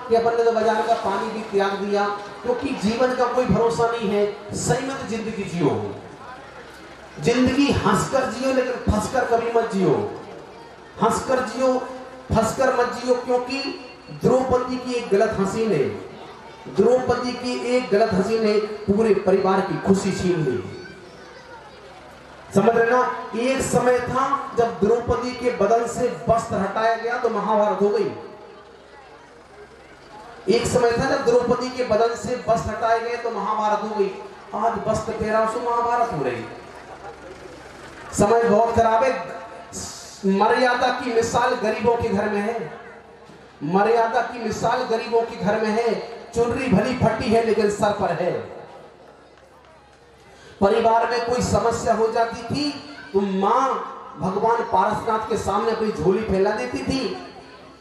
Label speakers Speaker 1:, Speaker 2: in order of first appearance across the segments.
Speaker 1: कि अपन ने तो बाजार का पानी भी त्याग दिया, क्योंकि जीवन का कोई भरोसा नहीं है। संयमित जिंदगी जियो, जिंदगी हंसकर जियो, लेकिन फंसकर कभी मत जियो। हंसकर जियो, फंसकर मत जियो, क्योंकि द्रौपदी की एक गलत हंसी ने, द्रौपदी की एक गलत हंसी ने पूरे परिवार की खुशी छीन ली। समझ रहे ना? एक समय था जब द्रौपदी के बदन से वस्त्र हटाया गया तो महाभारत हो गई। एक समय था जब द्रौपदी के बदन से वस्त्र हटाए गए तो महाभारत हो गई। आज वस्त्र पहरा सो महाभारत हो रही। समय बहुत खराब है। मर्यादा की मिसाल गरीबों के घर में है, मर्यादा की मिसाल गरीबों के घर में है। चुनरी भली फटी है लेकिन सर पर है। परिवार में कोई समस्या हो जाती थी तो मां भगवान पारसनाथ के सामने अपनी झोली फैला देती थी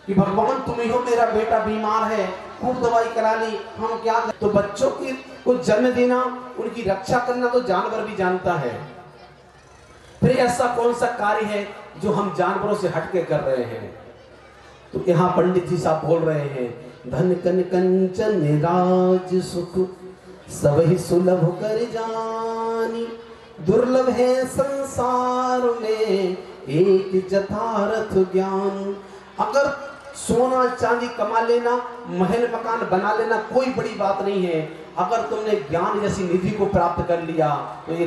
Speaker 1: कि भगवान तुम ही हो, मेरा बेटा बीमार है, खूब दवाई करा ली, हम क्या करें? तो बच्चों को जन्म देना, उनकी रक्षा करना तो जानवर भी जानता है। फिर ऐसा कौन सा कार्य है जो हम जानवरों से हटके कर रहे हैं? तो यहाँ पंडित जी साहब बोल रहे हैं, धन कन कंचन राज सुख सबहि सुलभ कर जानी, दुर्लभ है संसार में एक जथारथ ज्ञान। अगर सोना चांदी कमा लेना, महल मकान बना लेना कोई बड़ी बात नहीं है। अगर तुमने ज्ञान जैसी निधि को प्राप्त कर लिया तो ये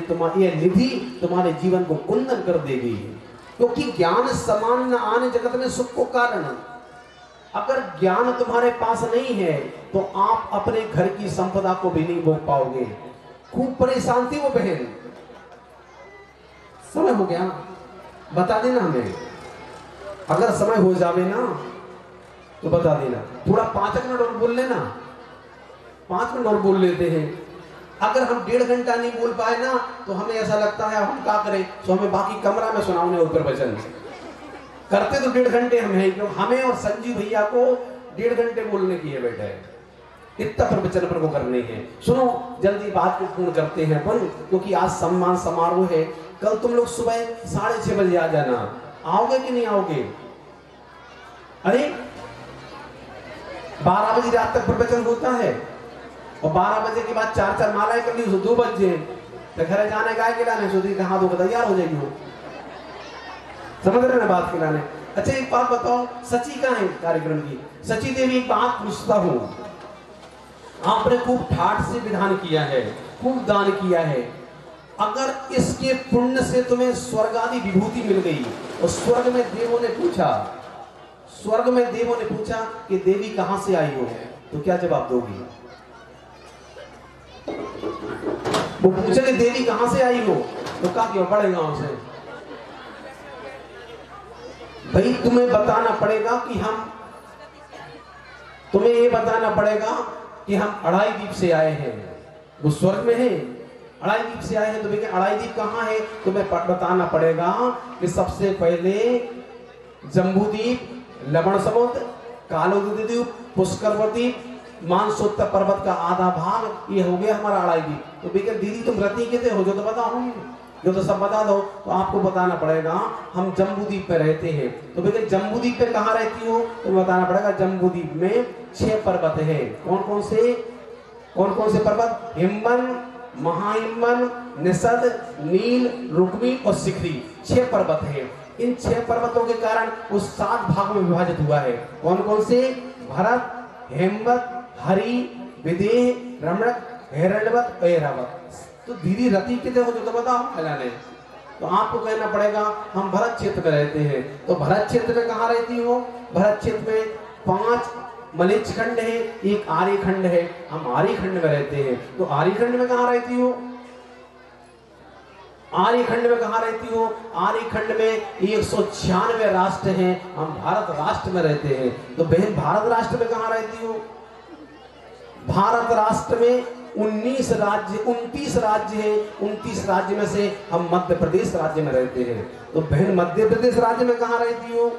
Speaker 1: निधि तुम्हारे जीवन को कुंदन कर देगी, क्योंकि ज्ञान समान न आने जगत में सुख को कारण। अगर ज्ञान तुम्हारे पास नहीं है तो आप अपने घर की संपदा को भी नहीं भोग पाओगे। खूब परेशान थी वो बहन। समय हो गया, बता देना हमें। अगर समय हो जावे ना तो बता देना। थोड़ा 5 मिनट और बोल लेना, 5 मिनट और बोल लेते हैं। अगर हम 1.5 घंटा नहीं बोल पाए ना तो हमें ऐसा लगता है हम क्या करें, तो हमें बाकी कमरा में सुनाओ ऊपर वचन। करते तो 1.5 घंटे हम हैं, क्यों हमें और संजीव भैया को 1.5 घंटे बोलने की है बेटा, इतना प्रवचन पर वो करने हैं। सुनो जल्दी बात को पूर्ण करते हैं अपन, क्योंकि आज सम्मान समारोह है। कल तुम लोग सुबह 6:30 बजे आ जाना। आओगे कि नहीं आओगे? अरे 12 बजे रात तक प्रवचन होता है और 12 बजे के बाद 4 मालाएं कर ली, 2 बजे तो घर जाने का है लाने सोची कहा दो तैयार हो जाएगी वो। समझ रहे ना बात खिलाने? अच्छा एक बात बताओ, सची कहाँ है कार्यक्रम की? सची देवी एक बात पूछता हूँ, आपने खूब ठाठ से विधान किया है, खूब दान किया है। अगर इसके पुण्य से तुम्हें स्वर्ग आदि विभूति मिल गई और स्वर्ग में देवों ने पूछा कि देवी कहां से आई हो, तो क्या जवाब दोगी? वो पूछे कि देवी कहां से आई हो तो कहा कि बड़े गांव से। भाई तुम्हें बताना पड़ेगा कि तुम्हें ये बताना पड़ेगा कि हम अढ़ाई द्वीप से आए हैं। वो स्वर्ग में है, अढ़ाई द्वीप से आए हैं। तो भैया अढ़ाई द्वीप कहाँ है? तुम्हें बताना पड़ेगा कि सबसे पहले जम्बूद्वीप, लवण समुद्र, कालोद्वीप द्वीप, पुष्करवती, मानसोत्तर पर्वत का आधा भाग, ये हो गया हमारा अढ़ाई द्वीप। तो भैया दीदी तुम रत्नी कितने हो, जो तो बताओ, जो तो सब बता दो। तो आपको बताना पड़ेगा हम जम्बूद्वीप पे रहते हैं। तो भैया जम्बूद्वीप पे कहाँ रहती हो? तो बताना पड़ेगा जम्बूद्वीप में 6 पर्वत है। कौन कौन से पर्वत? हिमवन, महाहिमवन, निषद, नील, रुक्मी और शिखरी, 6 पर्वत है। इन 6 पर्वतों के कारण उस 7 भाग में विभाजित हुआ है। कौन कौन से? भरत, हेमवत, हरि, विदेह, रमणक, हिरण्यवत, ऐरावत। तो दीदी रति कितने हो, जो तो बताओ फैलाने। तो आपको कहना पड़ेगा हम भरत क्षेत्र में रहते हैं। तो भरत क्षेत्र में कहाँ रहती हो? भरत क्षेत्र में 5 मलेच्छ खंड है, एक आर्य खंड है। हम आर्य खंड में रहते हैं। तो आर्य खंड में कहाँ रहती हो? आर्य खंड में कहाँ रहती हो? आर्य खंड में 196 राष्ट्र हैं, हम भारत राष्ट्र में रहते हैं। तो बहन भारत राष्ट्र में कहाँ रहती हो? भारत राष्ट्र में 29 राज्य है। 29 राज्य में से हम मध्य प्रदेश राज्य में रहते हैं। तो बहन मध्य प्रदेश राज्य में कहाँ रहती हो?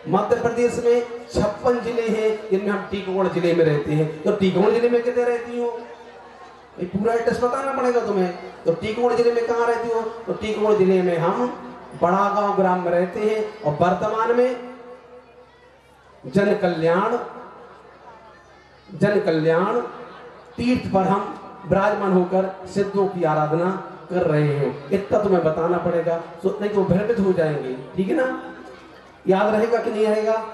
Speaker 1: मध्य प्रदेश में 56 जिले हैं, जिनमें हम टीकमगढ़ जिले में रहते हैं। तो टीकमगढ़ जिले में कितने रहती हो? पूरा एड्रेस बताना पड़ेगा तुम्हें। तो टीकमगढ़ जिले में कहाँ रहती हो? तो टीकमगढ़ जिले में हम बड़ा गांव ग्राम में रहते हैं। और वर्तमान में जन कल्याण जन कल्याण तीर्थ पर हम विराजमान होकर सिद्धों की आराधना कर रहे हैं। इतना तुम्हें बताना पड़ेगा, तो नहीं तो भ्रमित हो जाएंगे। ठीक है ना? याद रहेगा कि नहीं रहेगा?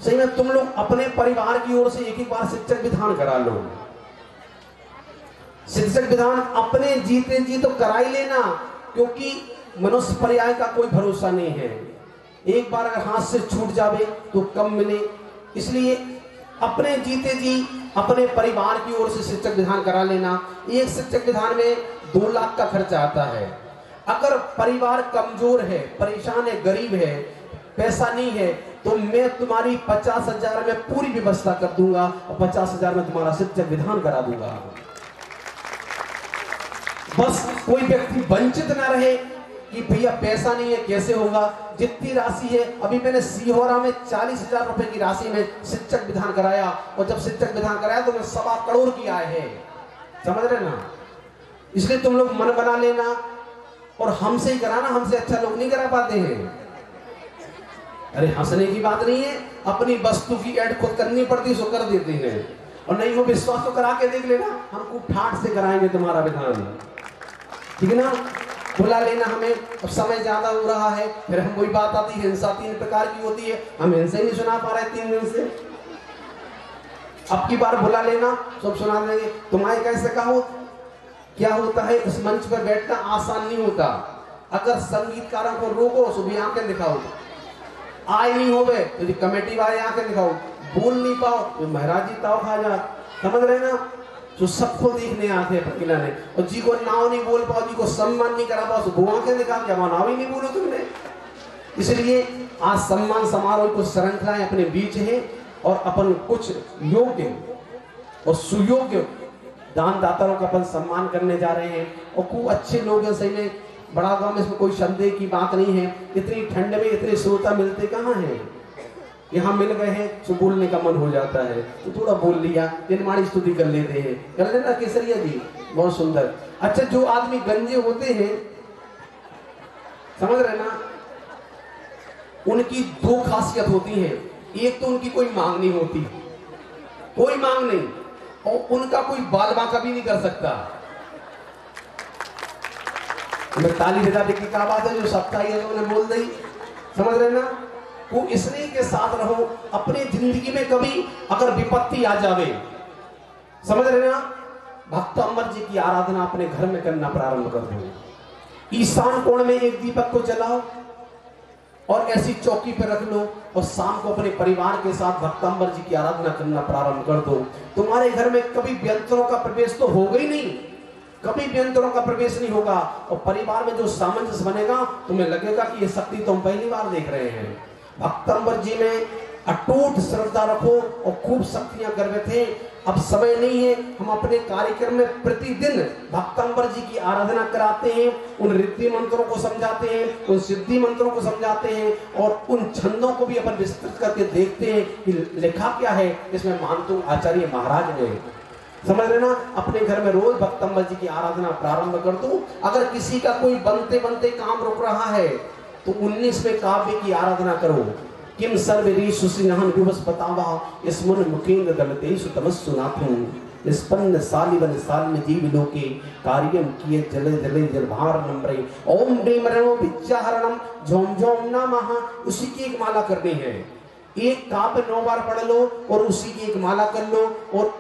Speaker 1: सही में तुम लोग अपने परिवार की ओर से एक बार शिक्षक विधान करा लो। शिक्षक विधान अपने जीते जी तो करा ही लेना, क्योंकि मनुष्य पर्याय का कोई भरोसा नहीं है। एक बार अगर हाथ से छूट जावे तो कम मिले, इसलिए अपने जीते जी अपने परिवार की ओर से शिक्षक विधान करा लेना। एक शिक्षक विधान में 2 लाख का खर्चा आता है। अगर परिवार कमजोर है, परेशान है, गरीब है, पैसा नहीं है, तो मैं तुम्हारी 50,000 में पूरी व्यवस्था कर दूंगा और 50,000 में तुम्हारा शिक्षक विधान करा दूंगा। बस कोई व्यक्ति वंचित ना रहे कि भैया पैसा नहीं है कैसे होगा। जितनी राशि है, अभी मैंने सीहोरा में 40,000 रुपए की राशि में शिक्षक विधान कराया, और जब शिक्षक विधान कराया तो मैं 1.25 करोड़ की आय है। समझ रहे ना? इसलिए तुम लोग मन बना लेना और हमसे ही कराना, हमसे अच्छा लोग नहीं करा पाते हैं। अरे हंसने की बात नहीं है, अपनी वस्तु की ऐड खुद करनी पड़ती सो कर देते हैं, और नहीं हो विश्वास तो करा के देख लेना, हम खूब ठाठ से कराएंगे तुम्हारा विधान। ठीक है ना? बुला लेना हमें। अब समय ज्यादा हो रहा है, फिर हम वही बात आती है, हिंसा 3 प्रकार की होती है, हम हिंसा नहीं सुना पा रहे 3 दिन से। अब की बार बुला लेना, सब सुना देंगे। तुम्हारे कैसे कहो क्या होता है, इस मंच पर बैठना आसान नहीं होता। अगर संगीतकारों को रोको, सुबह आंखें दिखाओ, आए नहीं हो गए तो कमेटी वाले आंखें दिखाओ, बोल नहीं पाओ तो महाराज जी ताव खा जा। समझ रहे ना? जो सबको देखने आते हैं खिलाने, और जी को नाव नहीं बोल पाओ, जी को सम्मान नहीं करा पाओ, वो आंखें दिखा क्या नाव ही नहीं बोलो तुमने। इसलिए आज सम्मान समारोह को श्रृंखलाएं अपने बीच है, और अपन कुछ योग्य और सुयोग्य दानदाताओं का अपन सम्मान करने जा रहे हैं, और खूब अच्छे लोग हैं। सही में बड़ा गांव में इसमें कोई संदेह की बात नहीं है। इतनी ठंड में इतने श्रोता मिलते कहाँ हैं? यहाँ मिल गए हैं तो बोलने का मन हो जाता है, तो थोड़ा बोल लिया, निर्माणी स्तुति कर लेते हैं। कर लेना केसरिया जी, बहुत सुंदर। अच्छा, जो आदमी गंजे होते हैं, समझ रहे ना, उनकी 2 खासियत होती है। एक तो उनकी कोई मांग नहीं होती, कोई मांग नहीं, और उनका कोई बाल बांका भी नहीं कर सकता। मैं ताली बजा देखी क्या बात है, जो सप्ताह है उन्होंने बोल दी। समझ रहे ना? वो इसलिए के साथ रहो, अपने जिंदगी में कभी अगर विपत्ति आ जावे, समझ रहे ना, भक्त अमर जी की आराधना अपने घर में करना प्रारंभ कर दो। ईशान कोण में एक दीपक को जलाओ और ऐसी चौकी पर रख लो, और शाम को अपने परिवार के साथ भक्त अमर जी की आराधना करना प्रारंभ कर दो। तुम्हारे घर में कभी व्यंतरों का प्रवेश तो होगा ही नहीं, कभी व्यंतरों का प्रवेश नहीं होगा, और परिवार में जो सामंजस्य बनेगा, तुम्हें लगेगा कि ये शक्ति तो हम पहली बार देख रहे हैं। भक्तंबर जी में अटूट श्रद्धा रखो और खूब शक्तियां गर्वित हैं। अब समय नहीं है, हम अपने कार्यक्रम में प्रतिदिन भक्तंबर जी की आराधना कराते हैं, उन रिद्धि मंत्रों को समझाते हैं, उन सिद्धि मंत्रों को समझाते हैं, और उन छंदों को भी अपन विस्तृत करके देखते हैं कि लिखा क्या है इसमें मानतु आचार्य महाराज ने। समझ रहे ना? अपने घर में रोज भक्तंबर जी की आराधना प्रारंभ कर दो। अगर किसी का कोई बनते बनते काम रुक रहा है तो 19वें काव्य की आराधना करो। किम सर्वरी सुसिंहन विवश बतावा स्मरण मुकेंद्र दलते सुतमस्सु नाथुं निष्पन्न सालिवन साल में जीव लोके कार्यम किए जले जले जलभार नम्रे ओम प्रेमरणो विद्याहरणम झोम झोम नमः। उसी की एक माला करनी है। एक काव्य 9 बार पढ़ लो और उसी की एक माला कर लो, और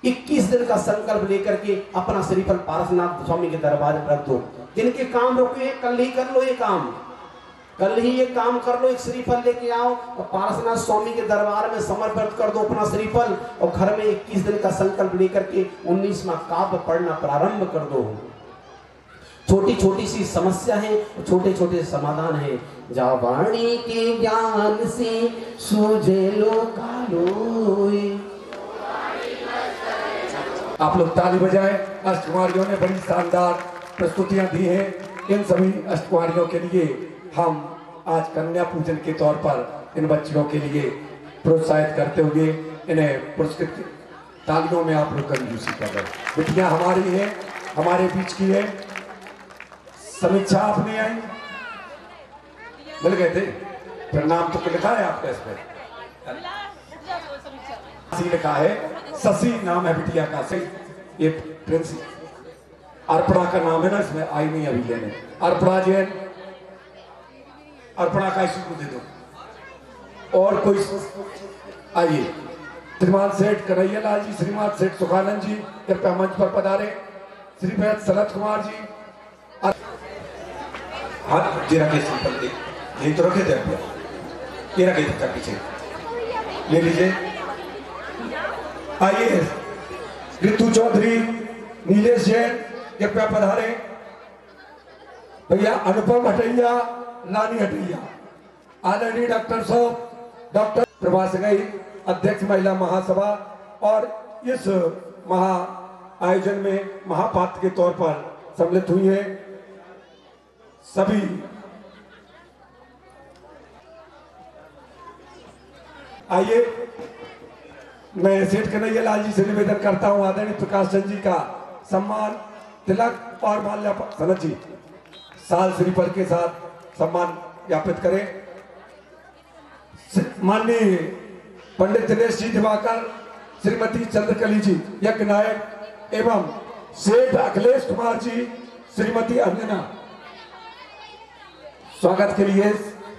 Speaker 1: 21 दिन का संकल्प लेकर के अपना श्रीफल पारसनाथ स्वामी के दरबार में रख दो। जिनके काम रुके कल ही कर लो ये काम, कल ही ये काम कर लो। एक श्रीफल लेके आओ और पारसनाथ स्वामी के दरबार में समर्पित कर दो अपना श्रीफल, और घर में 21 दिन का संकल्प लेकर के 19वां काव्य पढ़ना प्रारंभ कर दो। छोटी छोटी सी समस्या है, छोटे छोटे समाधान है। जा वाणी के ज्ञान से सूझे लो कालोए।
Speaker 2: आप लोग ताली बजाएं। अष्टकुमारियों ने बड़ी शानदार प्रस्तुतियां दी हैं। इन सभी अष्टकुमारियों के लिए हम आज कन्या पूजन के तौर पर इन बच्चियों के लिए प्रोत्साहित करते हुए इन्हें पुरस्कृत, तालियों में आप लोग कंजूसी कर रहे हैं। बिटियां हमारी हैं, हमारे बीच की है। समीक्षा आप नहीं आई, मिल गए थे, फिर नाम तो लिखा है आपका इसमें। लिखा है, शशि नाम है बिटिया का। ये प्रिंस अर्पणा का नाम है ना, इसमें आई नहीं अभी लेने। अर्पणा जैन, अर्पणा का इसी को दे दो। और कोई आइए, श्रीमान सेठ कन्हैया लाल जी, श्रीमान सेठ सुखानंद जी कृपया मंच पर पधारे। श्रीमैद सनत कुमार जी, हाथ जी रखे यही तो रखे थे, ये रखे थे पीछे, ले लीजिए। आइए, ऋतु चौधरी, नीलेश जैन कृपया पधारे। भैया अनुपम हटैया, रानी हटैया, आदरणीय डॉक्टर साहब, डॉक्टर प्रभास गई अध्यक्ष महिला महासभा, और इस महा आयोजन में महापात्र के तौर पर सम्मिलित हुई है। सभी आइए, मैं सेठ कन्हैया लाल जी से निवेदन करता हूं आदरणीय प्रकाश चंद जी का सम्मान तिलक और माल्यार्पण सनत जी साल श्रीफल के साथ सम्मान ज्ञापित करें। माननीय पंडित दिनेश जी दिवाकर, श्रीमती चंद्रकली जी यज्ञ नायक एवं सेठ अखिलेश कुमार जी, श्रीमती अंजना, स्वागत के लिए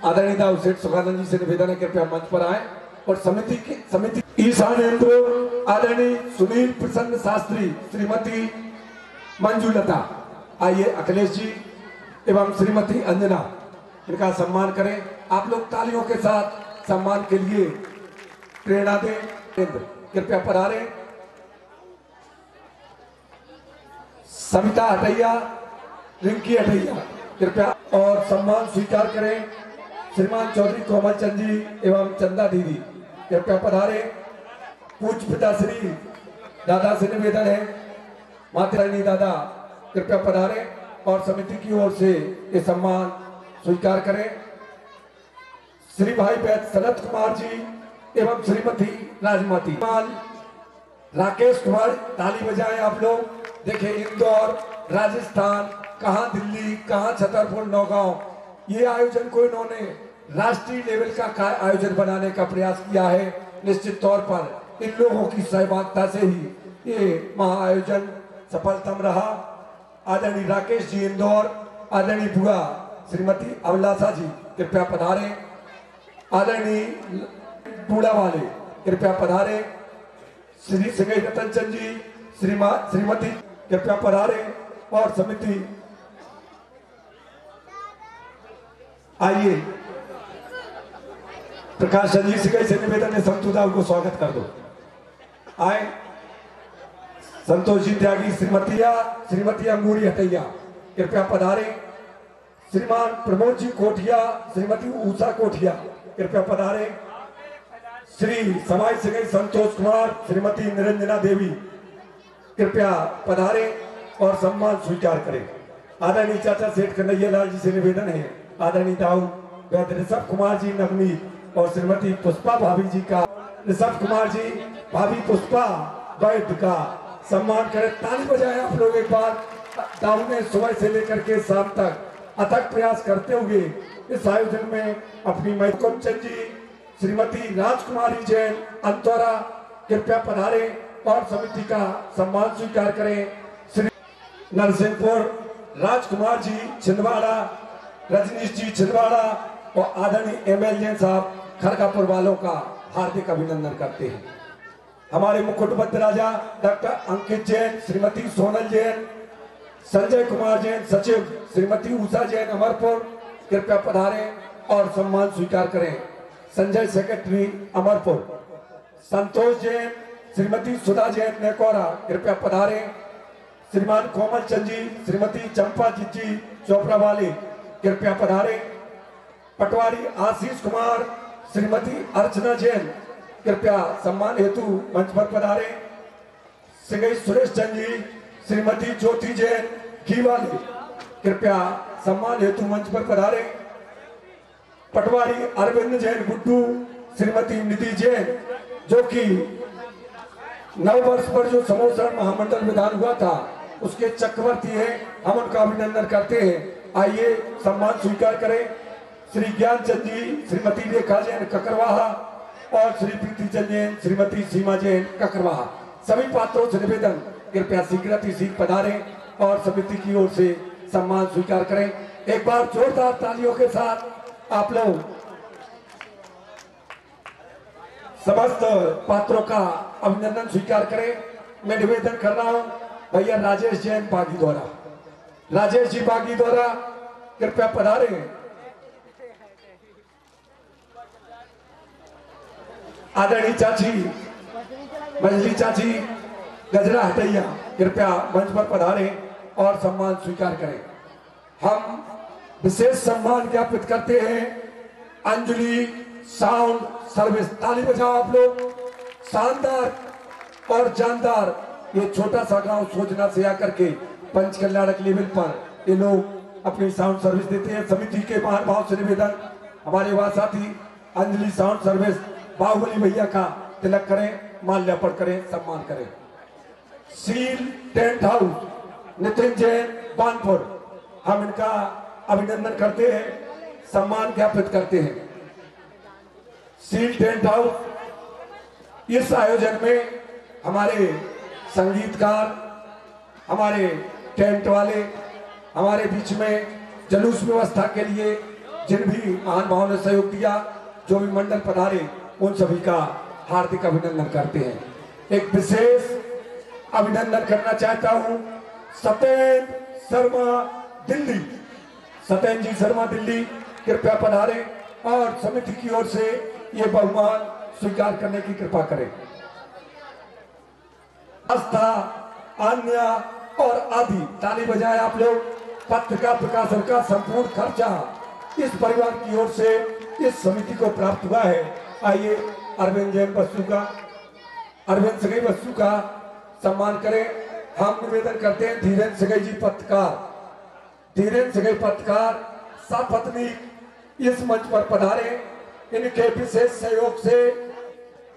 Speaker 2: आदरणीय दाऊ सेठ सुखानंद जी से निवेदन है कृपया मंच पर आए। और समिति ईशानेंद्र, आदरणीय सुनील प्रसन्न शास्त्री, श्रीमती मंजूलता, आइए अखिलेश जी एवं श्रीमती अंजना, इनका सम्मान करें। आप लोग तालियों के साथ सम्मान के लिए प्रेरणा दें। कृपया पधारें। सविता हटैया, रिंकी हटैया कृपया और सम्मान स्वीकार करें। श्रीमान चौधरी कोमल चंद जी एवं चंदा दीदी कृपया पधारे। पूज्य पिताश्री दादा से निवेदन है, माता रानी दादा कृपया पधारे और समिति की ओर से ये सम्मान स्वीकार करें। श्री भाई वैद्य सनत कुमार जी एवं श्रीमती राजमती राकेश कुमार, ताली बजाएं आप लोग। देखें, इंदौर, राजस्थान, कहां दिल्ली, कहां छतरपुर, नौगांव, ये आयोजन को इन्होंने राष्ट्रीय लेवल का आयोजन बनाने का प्रयास किया है। निश्चित तौर पर इन लोगों की सहभागिता से ही ये महाआयोजन सफलतम रहा। आदरणीय राकेश जी इंदौर, आदरणीय बुआ श्रीमती अभिलाषा जी कृपया पधारे। आदरणीय बूढ़ा वाले कृपया पधारे। श्री सिंह रतन चंद जी, श्रीमती कृपया पधारे और समिति आइए। प्रकाश चंद जी से निवेदन है, संतोषदा को स्वागत कर दो। आए संतोष जी त्यागी, श्रीमती अंगूरी हटैया कृपया पधारे। श्रीमान प्रमोद जी कोठिया, श्रीमती उषा कोठिया कृपया पधारे। श्री समाज सेवक संतोष कुमार, श्रीमती निरंजना देवी कृपया पधारे और सम्मान स्वीकार करें। आदरणीय चाचा सेठ कन्हैया लाल जी से निवेदन है, आदरणीय दाऊ वैद्य ऋषभ कुमार जी नवनीत और श्रीमती पुष्पा भाभी जी का, ऋषभ कुमार जी भाभी पुष्पा वैद्य का सम्मान करें। ताली बजाएं आप लोग एक बार। दाऊ ने सुबह से लेकर के शाम तक अथक प्रयास करते हुए इस आयोजन में अपनी महत्वपूर्ण चंद जी, श्रीमती राजकुमारी जैन अंतोरा कृपया पधारे और समिति का सम्मान स्वीकार करें। श्री नरसिंहपुर राजकुमार जी छिंदवाड़ा, रजनीश जी छिंदवाड़ा और आदरणीय एमएल जैन साहब खरगापुर वालों का हार्दिक अभिनंदन करते हैं। हमारे मुकुटबद्ध राजा डॉक्टर अंकित जैन, श्रीमती सोनल जैन, संजय कुमार जैन सचिव, श्रीमती उषा जैन अमरपुर कृपया पधारें और सम्मान स्वीकार करें। संजय सेक्रेटरी अमरपुर, संतोष जैन, श्रीमती सुधा जैन नेकोरा कृपया पधारें। श्रीमान कोमल चंद जी, श्रीमती चंपा जी चोपड़ा वाले कृपया पधारें। पटवारी आशीष कुमार, श्रीमती अर्चना जैन कृपया सम्मान हेतु मंच पर पधारें। सिंह सुरेश चंद जी, श्रीमती ज्योति जैन खीवाली कृपया सम्मान हेतु मंच पर पधारें। पटवारी अरविंद जैन गुड्डू, श्रीमती निधि जैन जो कि नव वर्ष पर जो समोसरण महामंडल विधान हुआ था उसके चक्रवर्ती हैं, हम उनका अभिनंदन करते हैं। आइए सम्मान स्वीकार करें। श्री ज्ञान चंद जी, श्रीमती रेखा जैन ककरवाहा, और श्री प्रीति चंद जैन, श्रीमती सीमा जैन ककरवा, सभी पात्रों से निवेदन कृपया शीघ्र पधारें और समिति की ओर से सम्मान स्वीकार करें। एक बार जोरदार तालियों के साथ आप लोग समस्त पात्रों का अभिनंदन स्वीकार करें। मैं निवेदन कर रहा हूं भैया राजेश जैन बागी द्वारा, राजेश जी बागी द्वारा कृपया पधारें। आदरणीय चाची मंजली चाची गजरा हटैया कृपया मंच पर पधारें और सम्मान स्वीकार करें। हम विशेष सम्मान ज्ञापित करते हैं अंजलि साउंड सर्विस। ताली बजाओ आप लोग। शानदार और जानदार ये छोटा सा गांव सोचना से आकर के पंच कल्याणक लेवल पर ये लोग अपनी साउंड सर्विस देते हैं। समिति के महान भाव से निवेदन हमारे युवा साथी अंजलि साउंड सर्विस बाहुबली भैया का तिलक करें, माल्यार्पण करें, सम्मान करें। Seal tent house Nitin Jain Banpur, हम इनका अभिनंदन करते हैं, सम्मान ज्ञापित करते हैं। सील टेंट हाउस इस आयोजन में हमारे संगीतकार, हमारे टेंट वाले, हमारे बीच में जुलूस व्यवस्था के लिए जिन भी महान भावों ने सहयोग दिया, जो भी मंडल पधारे, उन सभी का हार्दिक अभिनंदन करते हैं। एक विशेष अभिनंदन करना चाहता हूं सत्येन शर्मा दिल्ली, सत्येन जी शर्मा दिल्ली कृपया पधारें और समिति की ओर से ये बहुमान स्वीकार करने की कृपा करें। आस्था, अन्य और आदि, ताली बजाएं आप लोग। पत्रिका प्रकाशन का संपूर्ण खर्चा इस परिवार की ओर से इस समिति को प्राप्त हुआ है। आइए अरविंद जैन बस्सू का, अरविंद सगई बस्सू का सम्मान करें। हम निवेदन करते हैं धीरेन्द्र सगई जी पत्रकार, धीरेन्द्र सगई पत्रकार सपत्नी इस मंच पर पधारे। इनके विशेष सहयोग से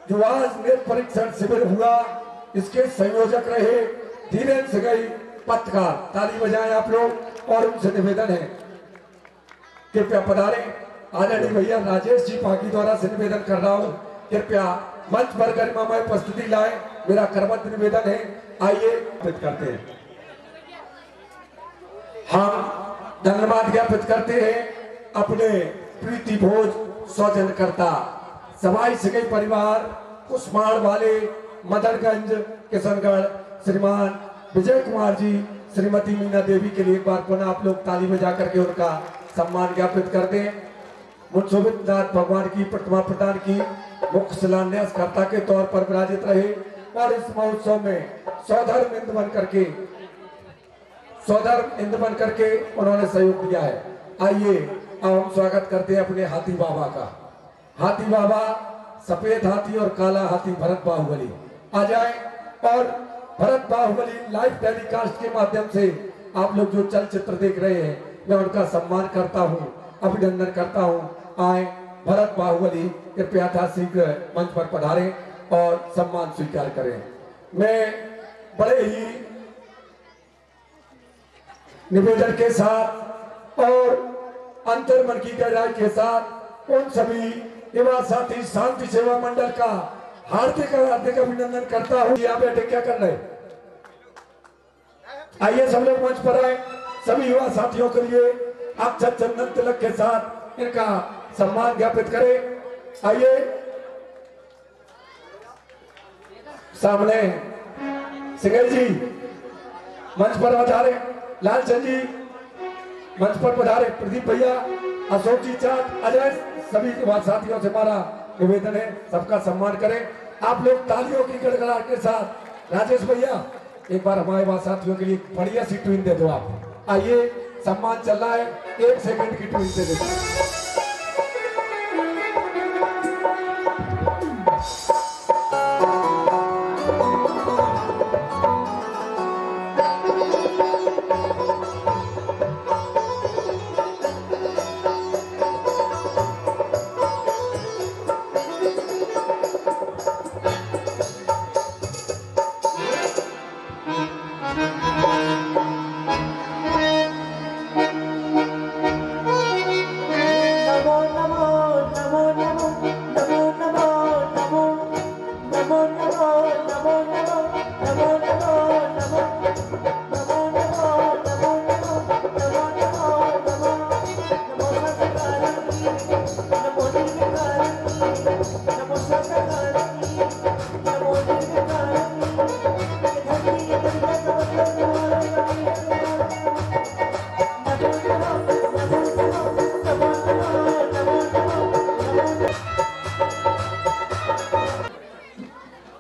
Speaker 2: जो आज नेत्र परीक्षण शिविर हुआ, इसके संयोजक रहे धीरेन्द्र सगई पत्रकार। ताली बजाएं आप लोग और उनसे निवेदन है कृपया पधारें। आदरणीय भैया राजेश जी पागी द्वारा से निवेदन कर रहा हूं, कृपया मंच पर गरिमामय उपस्थिति लाएं, मेरा करबद्ध निवेदन है। आइए करते हैं। हम धन्यवाद ज्ञापित करते हैं अपने प्रीति भोज सौजन्यकर्ता सवाई सगई परिवार कुसमाड़ वाले मदरगंज किशनगढ़ श्रीमान विजय कुमार जी, श्रीमती मीना देवी के लिए एक बार पुनः आप लोग ताली बजा करके उनका सम्मान ज्ञापित करते हैं। मुंसोबित नाथ भगवान की प्रतिमा प्रदान की मुख्य शिलान्यासकर्ता के तौर पर विराजित रहे और इस महोत्सव में सौधर्म इंद्र बन करके उन्होंने सहयोग दिया है। आइए अब हम स्वागत करते हैं अपने हाथी बाबा का। हाथी बाबा सफेद हाथी और काला हाथी भरत बाहुबली आ जाए और भरत बाहुबली लाइव टेलीकास्ट के माध्यम से आप लोग जो चलचित्र देख रहे हैं, मैं उनका सम्मान करता हूं, अभिनंदन करता हूं। आए भरत बाहुबली कृपया था शीघ्र मंच पर पधारें और सम्मान स्वीकार करें। मैं बड़े ही निवेदन के साथ और अंतर्मन की गहराई के साथ उन सभी युवा साथी शांति सेवा मंडल का हार्दिक अभिनंदन करता हूं। यहाँ बैठे क्या कर रहे, आइए सब लोग मंच पर आए। सभी युवा साथियों के लिए अक्षत चंदन तिलक के साथ इनका सम्मान ज्ञापित करें। आइए सामने सिंगर जी मंच पर पधारे, लालचंद जी मंच पर पधारे, प्रदीप भैया, अशोक जी चाट, अजय, सभी साथियों से हमारा निवेदन है सबका सम्मान करें। आप लोग तालियों की गड़गड़ाहट के साथ राजेश भैया एक बार हमारे साथियों के लिए बढ़िया सी ट्वीन दे दो आप। आइए सम्मान चल रहा है, 1 सेकंड की ट्वीन दे दो।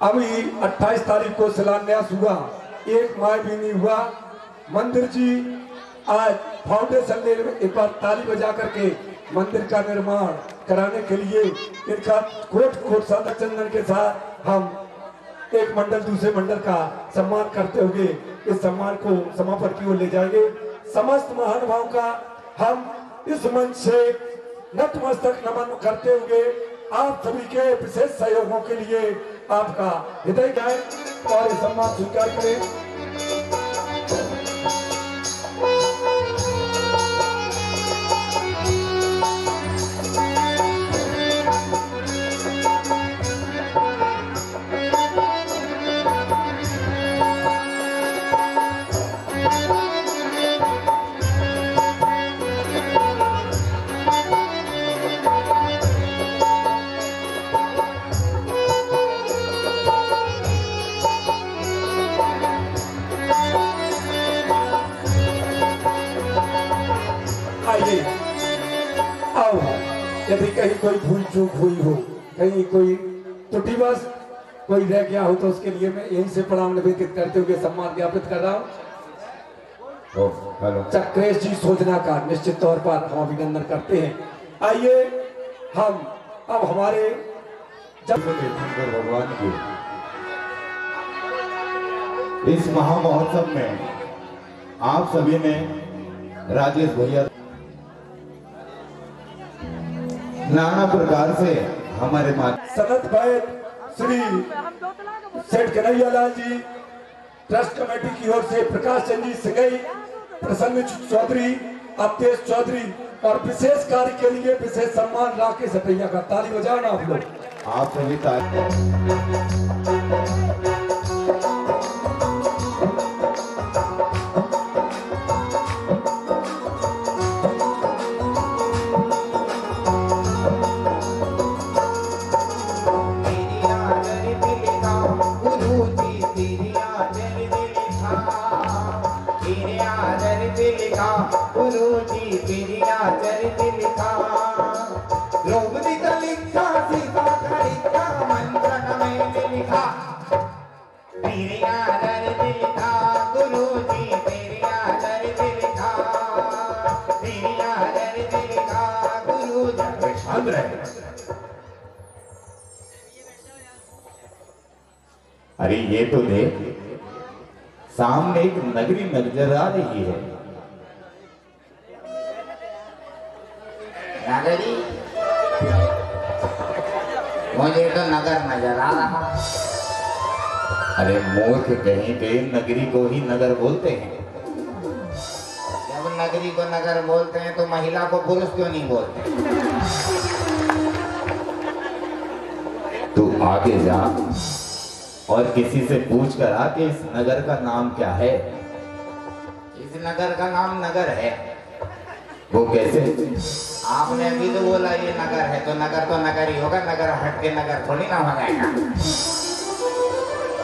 Speaker 2: अभी 28 तारीख को शिलान्यास हुआ, 1 माह भी नहीं हुआ। मंदिर जी आज फाउंडेशन ने एक बार ताली बजा करके मंदिर का निर्माण कराने के लिए इनका कोट कोट सादा चंदन के साथ हम एक मंडल दूसरे मंडल का सम्मान करते हुए इस सम्मान को समापन की ओर ले जाएंगे। समस्त महानुभावों का हम इस मंच से नतमस्तक नमन करते हुए आप सभी के विशेष सहयोगों के लिए आपका हृदय गाय और सम्मान स्वीकार करें। आओ, यदि कहीं कोई भूल चूक हुई हो, कहीं कोई त्रुटि बस कोई रह गया हो तो उसके लिए मैं यहीं से प्रणाम निवेदित करते हुए सम्मान ज्ञापित कर रहा हूँ। चक्रेश जी सोचना का निश्चित तौर पर हम अभिनंदन करते हैं। आइए हम अब हमारे
Speaker 3: भगवान की इस महामहोत्सव में आप सभी ने राजेश भैया नाना प्रकार से हमारे
Speaker 2: सनत भाई श्री सेठ कन्हैया लाल जी, ट्रस्ट कमेटी की ओर से प्रकाश चंद जी सिंगई, प्रसन्न चौधरी, अवधेश चौधरी और विशेष कार्य के लिए विशेष सम्मान राकेश हटैया का। ताली बजाना आप लोग।
Speaker 3: आप सभी ताली। अरे ये तो देख, सामने एक नगरी नजर आ रही है।
Speaker 4: नगरी? मुझे तो नगर नजर आ रहा।
Speaker 3: अरे मूर्ख कहीं के नगरी को ही नगर बोलते हैं।
Speaker 4: जब नगरी को नगर बोलते हैं तो महिला को पुरुष क्यों नहीं बोलते?
Speaker 3: तू आगे जा और किसी से पूछ कर आ कि इस नगर का नाम क्या है।
Speaker 4: इस नगर का नाम नगर है।
Speaker 3: वो कैसे?
Speaker 4: आपने अभी तो बोला ये नगर है, तो नगर ही होगा। नगर हट के नगर थोड़ी ना हो जाएगा।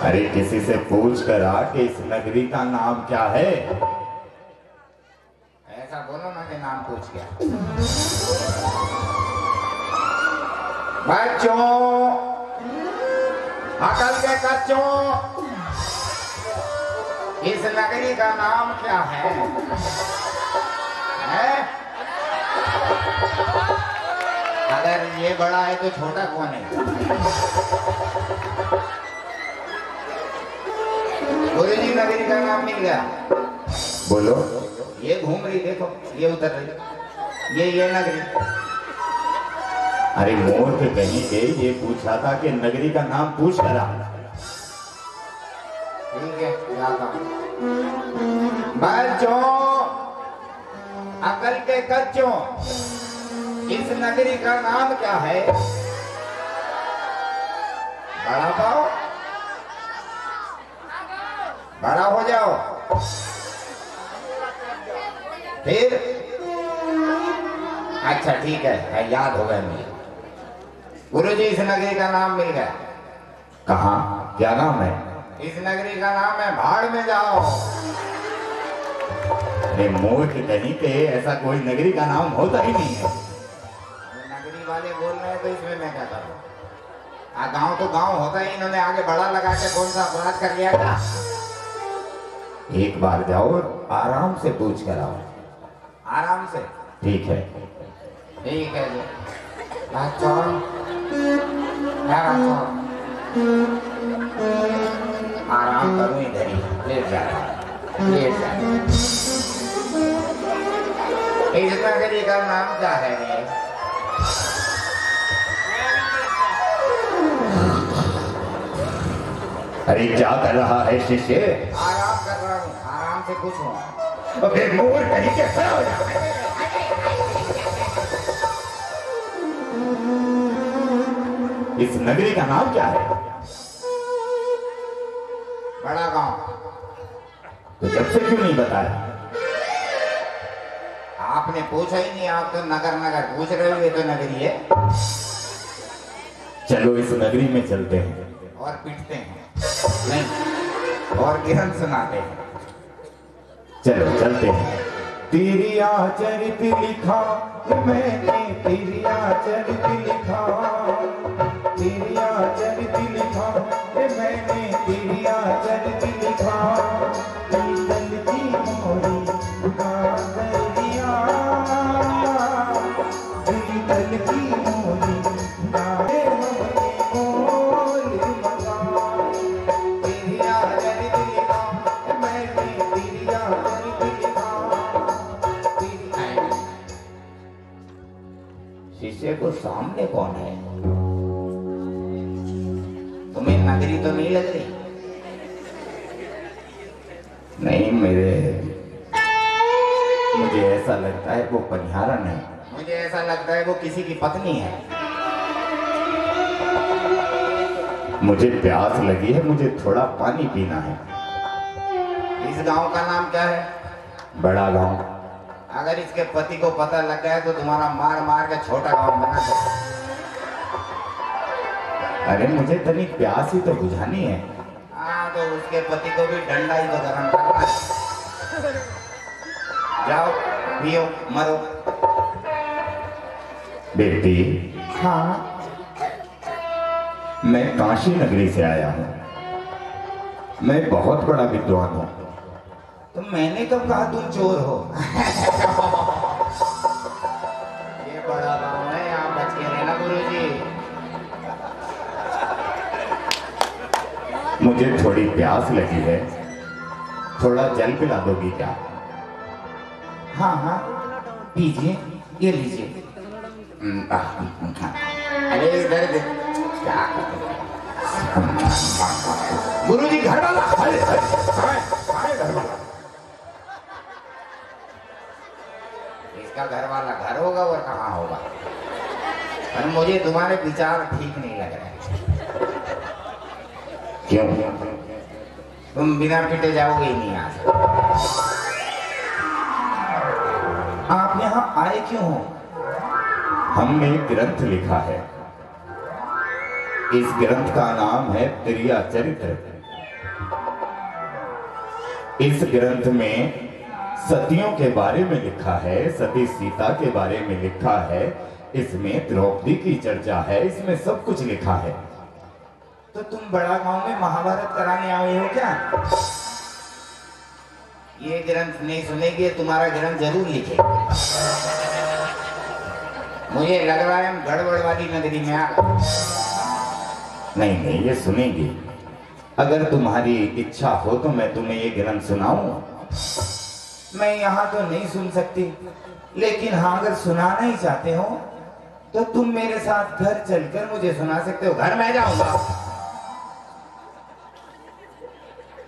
Speaker 3: अरे किसी से पूछ कर आ कि इस नगरी का नाम क्या है।
Speaker 4: ऐसा बोलो ना कि नाम पूछ गया। बच्चों, अकल के कच्चों, इस नगरी का नाम क्या है? अगर ये बड़ा है तो छोटा कौन है? गुरुजी, नगरी का नाम मिल गया।
Speaker 3: बोलो।
Speaker 4: ये घूम रही, देखो ये उतर रही, ये नगरी।
Speaker 3: अरे मूर्ख कहीं के, ये पूछा था कि नगरी का नाम पूछ करा।
Speaker 4: ठीक है, जाता हूं। बच्चों, अकल के कच्चों, इस नगरी का नाम क्या है? बड़ा पाओ? बड़ा हो जाओ, फिर अच्छा ठीक है, याद हो गया मुझे। गुरुजी इस नगरी का नाम मिल गया।
Speaker 3: कहाँ, क्या नाम है?
Speaker 4: इस नगरी का नाम है भाड़ में जाओ।
Speaker 3: अरे मूर्ख कहीं के, ऐसा कोई नगरी का नाम होता ही नहीं है।
Speaker 4: नगरी वाले बोल रहे हैं तो इसमें मैं क्या करूं? गांव तो गांव होता ही, इन्होंने आगे बड़ा लगा के कौन सा अपराध कर लिया था?
Speaker 3: एक बार जाओ, आराम से पूछ कर आओ।
Speaker 4: आराम से?
Speaker 3: ठीक है।
Speaker 4: ठीक है जी। अच्छा आराम करूं इधर ही, लेट जा लेट जा। इस नगरी का नाम क्या है रे?
Speaker 3: अरे क्या कर रहा है शिष्य?
Speaker 4: आराम कर रहा हूँ, आराम से पूछो।
Speaker 3: अबे मूर्ख कहीं के, खड़ा हो जा। इस नगरी का नाम क्या है?
Speaker 4: बड़ा गांव।
Speaker 3: तो जब से क्यों नहीं बताया?
Speaker 4: आपने पूछा ही नहीं, आप तो नगर नगर पूछ रहे हो। ये तो नगरी है।
Speaker 3: चलो इस नगरी में चलते हैं।
Speaker 4: और पिटते हैं नहीं, और गिरन सुनाते हैं।
Speaker 3: चलो चलते हैं। तेरी आचरित लिखा मैंने, तेरी आचरित लिखा, तेरी आचरित लिखा मैंने, तेरी आचरित लिखा। दल की मोरी दिया, दल की मोरी शिष्य को सामने कौन है?
Speaker 4: तुम्हें नगरी तो नहीं लग रही?
Speaker 3: नहीं, मुझे ऐसा लगता है वो पनिहारन है।
Speaker 4: मुझे ऐसा लगता है वो किसी की पत्नी है।
Speaker 3: मुझे प्यास लगी है, मुझे थोड़ा पानी पीना है।
Speaker 4: इस गांव का नाम क्या है?
Speaker 3: बड़ा गांव।
Speaker 4: अगर इसके पति को पता लग गया तो तुम्हारा मार मार के छोटा गांव बना दो।
Speaker 3: अरे मुझे तनी प्यास ही तो बुझानी है।
Speaker 4: हाँ, तो उसके पति को भी डंडा ही तो गरम करना है। जाओ पियो मरो।
Speaker 3: बेटी,
Speaker 4: हाँ,
Speaker 3: मैं काशी नगरी से आया हूँ। मैं बहुत बड़ा विद्वान हूँ।
Speaker 4: तो मैंने तो कहा तुम चोर हो। ये बड़ा गांव है, यहाँ बच के रहना गुरुजी।
Speaker 3: मुझे थोड़ी प्यास लगी है, थोड़ा जल पिला दोगी क्या?
Speaker 4: हाँ हाँ पीजिए, ये लीजिए। अरे इधर क्या गुरुजी, घर वाला।
Speaker 3: अरे घर वाला।
Speaker 4: इसका घर वाला घर होगा और कहाँ होगा? पर मुझे तुम्हारे विचार ठीक नहीं लग रहे।
Speaker 3: क्यों?
Speaker 4: तुम बिना पिटे जाओगे ही नहीं यहाँ से। आप यहाँ आए क्यों हो?
Speaker 3: हमने एक ग्रंथ लिखा है। इस ग्रंथ का नाम है त्रिया चरित्र। इस ग्रंथ में सतियों के बारे में लिखा है, सती सीता के बारे में लिखा है, इसमें द्रौपदी की चर्चा है, इसमें सब कुछ लिखा है।
Speaker 4: तो तुम बड़ा गांव में महाभारत कराने आए हो क्या? ये ग्रंथ नहीं सुनेगी, तुम्हारा ग्रंथ जरूर लिखेगी। मुझे लग रहा है हम गड़बड़ वाली नगरी में आ गए।
Speaker 3: नहीं, ये सुनेगी। अगर तुम्हारी इच्छा हो तो मैं तुम्हें ये ग्रंथ सुनाऊं।
Speaker 4: मैं यहाँ तो नहीं सुन सकती, लेकिन हाँ अगर सुनाना ही चाहते हो तो तुम मेरे साथ घर चलकर मुझे सुना सकते हो। घर में जाऊंगा।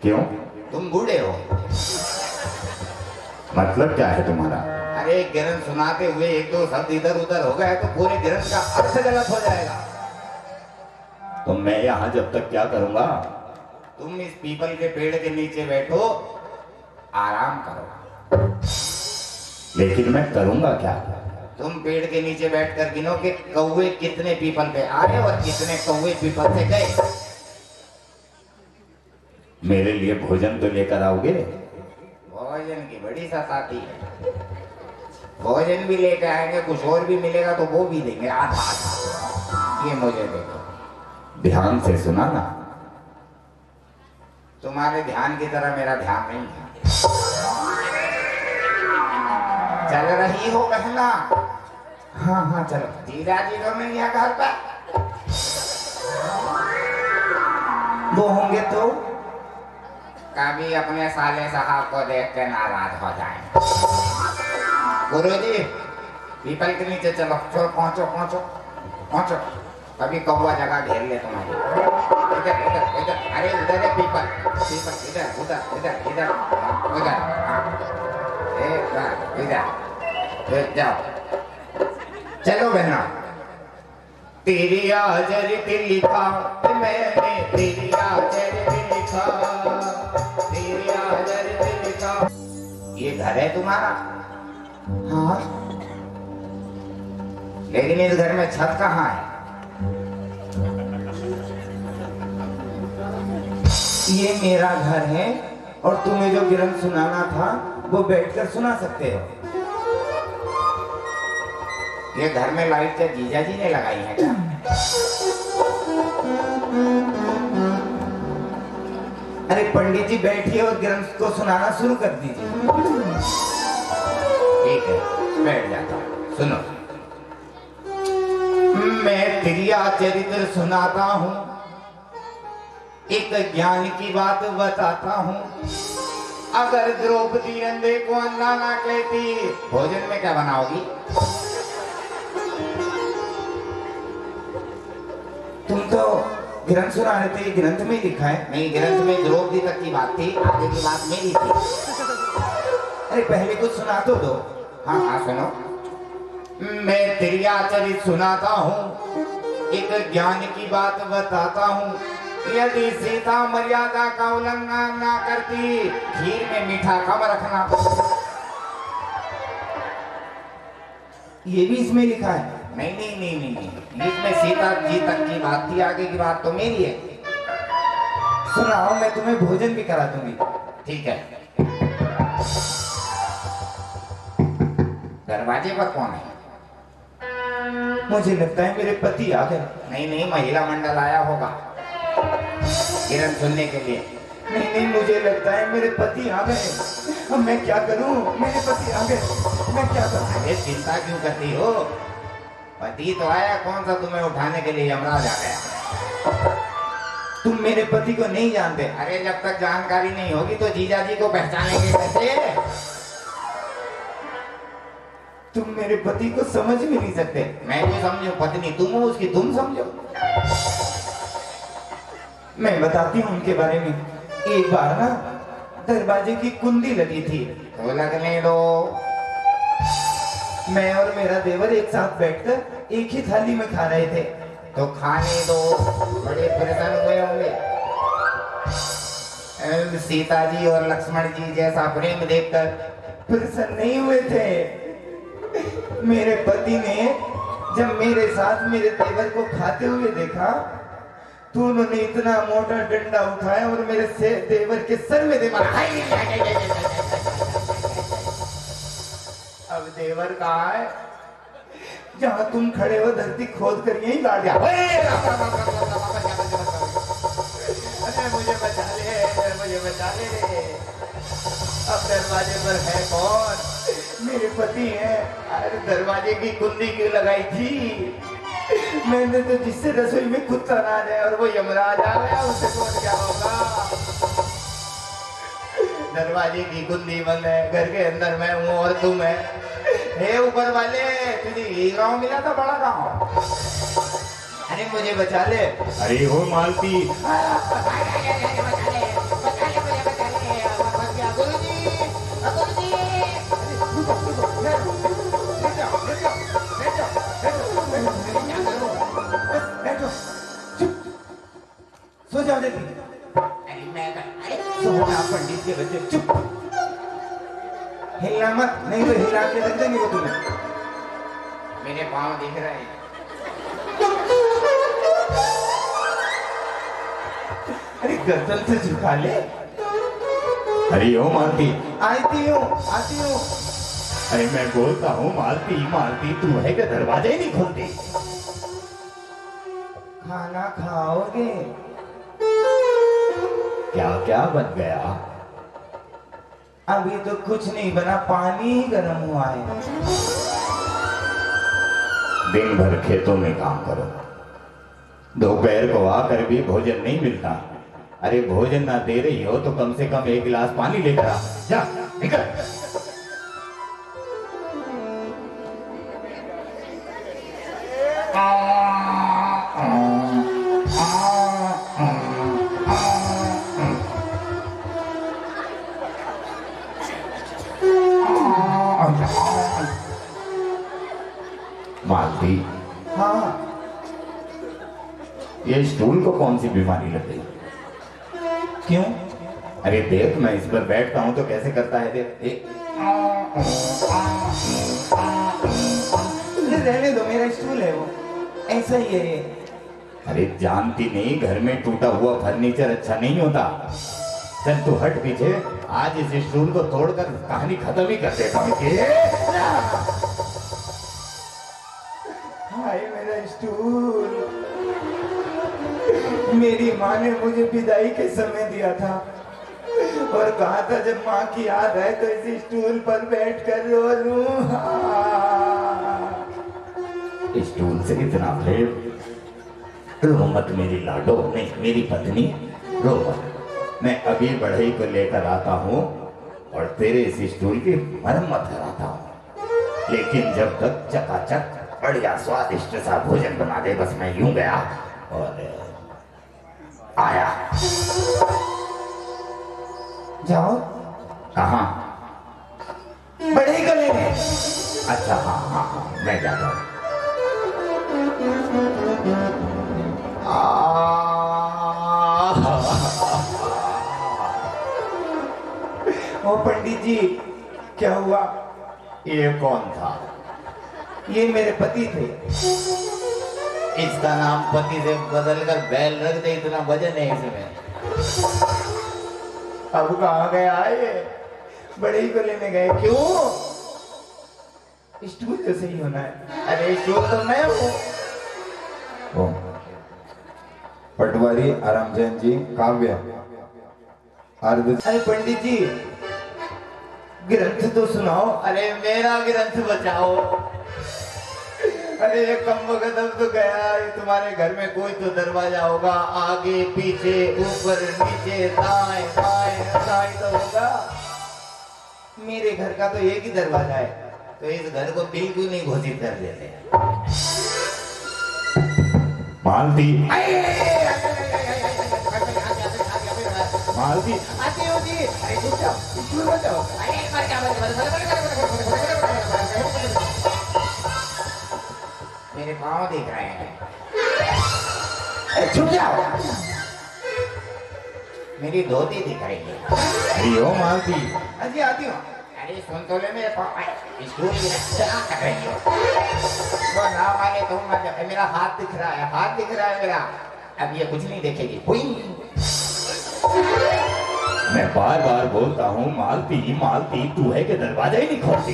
Speaker 3: क्यों?
Speaker 4: तुम बूढ़े हो।
Speaker 3: मतलब क्या है तुम्हारा?
Speaker 4: अरे ग्रंथ सुनाते हुए एक दो शब्द इधर उधर हो गए तो पूरे ग्रंथ का अर्थ गलत हो जाएगा।
Speaker 3: तो मैं यहाँ जब तक क्या करूंगा?
Speaker 4: तुम इस पीपल के पेड़ के नीचे बैठो, आराम करो।
Speaker 3: लेकिन मैं करूंगा क्या?
Speaker 4: तुम पेड़ के नीचे बैठकर गिनो कि कौवे कितने पीपल पे आए और कितने कौवे पीपल से गए।
Speaker 3: मेरे लिए भोजन तो लेकर आओगे?
Speaker 4: भोजन की बड़ी सताती है। भोजन भी लेकर आएंगे, कुछ और भी मिलेगा तो वो भी देंगे, आधा आधा। ये मुझे देखो,
Speaker 3: ध्यान से सुना ना।
Speaker 4: तुम्हारे ध्यान की तरह मेरा ध्यान नहीं है। चल रही हो बहना? हाँ हाँ चलो। जीजा जी तो नहीं है घर पर? वो होंगे तो कभी अपने साले साहब को देख के नाराज हो जाएंगे। गुरुजी पीपल के नीचे चलो, चलो पहुंचो पहुंचो पहुंचो। कभी कौवा जगह घेर ले तुम्हारी। इधर इधर इधर, अरे उधर है पीपल, पीपल इधर उधर इधर इधर उधर। हाँ एक बार इधर जाओ। चलो बहना। तेरी आजरित लिखा मैंने, तेरी आजरित लिखा, तेरी आजरित लिखा। ये घर है तुम्हारा? हाँ, लेकिन इस घर में छत कहाँ है? ये मेरा घर है और तुम्हें जो ग्रंथ सुनाना था वो बैठकर सुना सकते हो। ये घर में लाइट क्या जीजा जी ने लगाई है क्या? अरे पंडित जी बैठिए और ग्रंथ को सुनाना शुरू कर दीजिए। ठीक है, बैठ जाता हूँ। सुनो, मैं त्रिया चरित्र सुनाता हूँ, एक ज्ञान की बात बताता हूँ। अगर द्रौपदी अंधे को अंधा ना कहती, भोजन में क्या बनाओगी? तुम तो ग्रंथ सुना रहे थे, ग्रंथ में लिखा है। नहीं, ग्रंथ में द्रौपदी तक की बात थी, आगे की बात मेरी थी। अरे पहले कुछ सुना तो दो। हाँ हाँ सुनो। मैं त्रियाचरित सुनाता हूँ, एक ज्ञान की बात बताता हूँ। यदि सीता मर्यादा का उल्लंघन ना करती, खीर में मीठा कम रखना। ये भी इसमें लिखा है? नहीं नहीं नहीं नहीं नहीं, इसमें सीता जी तक की बात थी, आगे की बात तो मेरी है। सुनाओ, मैं तुम्हें भोजन भी करा दूंगी। ठीक है। दरवाजे पर कौन है? मुझे लगता है मेरे पति आ गए। नहीं नहीं, महिला मंडल आया होगा किरण सुनने के लिए। नहीं नहीं, मुझे लगता है मेरे पति आ गए। अब मैं क्या करूं? मेरे पति आ गए, मैं क्या करूं? अरे चिंता क्यों करती हो? पति तो आया, कौन सा तुम्हें उठाने के लिए यमराज आ गया? तुम मेरे पति को नहीं जानते? अरे जब तक जानकारी नहीं होगी तो जीजा जी को पहचानेंगे कैसे? तुम मेरे पति को समझ भी नहीं सकते। मैं भी समझू, पत्नी तुम हो उसकी, तुम समझो। मैं बताती हूँ उनके बारे में। एक बार ना दरवाजे की कुंडी लगी थी, तो लगने दो। मैं और मेरा देवर एक साथ बैठकर एक ही थाली में खा रहे थे, तो खाने दो। बड़े प्रसन्न हुए होंगे। सीता जी और लक्ष्मण जी जैसा प्रेम देखकर प्रसन्न नहीं हुए थे। मेरे पति ने जब मेरे साथ मेरे देवर को खाते हुए देखा, तो उन्होंने इतना मोटा डंडा उठाया और मेरे से देवर के सर में दे मारा। अब देवर कहाँ है? जहाँ तुम खड़े हो धरती खोद कर यही गाड़ दिया। अरे मुझे बचा ले, मुझे बचा ले। अब दरवाजे पर है कौन? मेरे पति हैं। अरे दरवाजे की कुंडी क्यों लगाई थी? मैंने तो जिससे रसोई में कुत्ता ना जाए और वो यमराज आ गया, उससे कौन क्या होगा? दरवाजे की कुंडी बंद है, घर के अंदर मैं हूँ और तुम है। हे ऊपर वाले, तुझे गाँव मिला था, बड़ा गाँव। अरे मुझे बचा ले।
Speaker 3: अरे हो मालती,
Speaker 4: सो जाओ। अरे मैं सोना पंडित के बच्चे चुप, हिलना मत, नहीं तो हिला के रख देंगे वो तुम्हें। मेरे पाँव दिख रहे हैं। अरे गर्दन से झुका ले।
Speaker 3: अरे ओ मालती,
Speaker 4: आती हूँ।
Speaker 3: अरे मैं बोलता हूँ मालती मालती, तू है कि दरवाजे ही नहीं खोलती?
Speaker 4: खाना खाओगे?
Speaker 3: क्या क्या बन गया?
Speaker 4: अभी तो कुछ नहीं बना, पानी ही गर्म हुआ है।
Speaker 3: दिन भर खेतों में काम करो, दोपहर को आकर भी भोजन नहीं मिलता। अरे भोजन ना दे रही हो तो कम से कम एक गिलास पानी लेकर आ। जा निकल। मालती,
Speaker 4: हाँ,
Speaker 3: ये स्टूल को कौन सी बीमारी लग गई?
Speaker 4: क्यों?
Speaker 3: अरे देख, मैं इस पर बैठता हूँ तो कैसे करता है, देख।
Speaker 4: रहने दो, मेरा स्टूल है वो, ऐसा ही है ये।
Speaker 3: अरे जानती नहीं, घर में टूटा हुआ फर्नीचर अच्छा नहीं होता। चल तू हट पीछे, आज इस स्टूल को तोड़कर कहानी खत्म ही कर देता हूँ।
Speaker 4: हाय मेरा स्टूल, मेरी माँ ने मुझे विदाई के समय दिया था और कहा था जब माँ की याद आए तो इस स्टूल पर बैठकर रो लूं।
Speaker 3: स्टूल से इतना प्रेम, रो मत मेरी लाडो, नहीं मेरी पत्नी, रो मत। मैं अभी बढ़ई को लेकर आता हूँ और तेरे इस स्टूल की मरम्मत कराता हूँ। लेकिन जब तक चकाचक बढ़िया स्वादिष्ट सा भोजन बना दे, बस मैं यूं गया और आया।
Speaker 4: जाओ।
Speaker 3: कहाँ?
Speaker 4: बड़े गले में।
Speaker 3: अच्छा हाँ हाँ हाँ, मैं जाता हूँ।
Speaker 4: ओ पंडित जी, क्या हुआ?
Speaker 3: ये कौन था?
Speaker 4: ये मेरे पति थे।
Speaker 3: इसका नाम पति से बदलकर बैल रख दे, इतना वजन है इसमें।
Speaker 4: अब कहाँ गया ये? बड़े ही को लेने गए। क्यों? स्टूल तो सही होना है।
Speaker 3: अरे स्टूल तो मैं हूँ।
Speaker 5: पटवारी आरामचंद जी, काव्य
Speaker 4: अरे पंडित जी, ग्रंथ तो सुनाओ।
Speaker 3: अरे मेरा ग्रंथ बचाओ। अरे ये कम वक्त अब तो गया, तुम्हारे घर में कोई तो दरवाजा होगा, आगे पीछे ऊपर नीचे दाएं बाएं दाएं तो होगा।
Speaker 4: मेरे घर का तो एक ही दरवाजा है,
Speaker 3: तो इस घर को बिल्कुल नहीं घोषित कर देते। मालती, मालती
Speaker 4: आते हो जी। अरे रुक जाओ, स्टूल बचाओ।
Speaker 3: मेरे पाँव दिख रहे हैं।
Speaker 4: छुप जाओ।
Speaker 3: मेरी धोती दिख रही है। अरे ओ मालती।
Speaker 4: अजी आती हूँ।
Speaker 3: अरे सुन तो ले, मेरे पाँव स्टूल की रक्षा कर रही हो। वो ना माने तो मेरा हाथ दिख रहा है, हाथ दिख रहा है मेरा। अब ये कुछ नहीं देखेगी। मैं बार बार बोलता हूँ मालती मालती, तू है कि दरवाजा ही नहीं खोलती।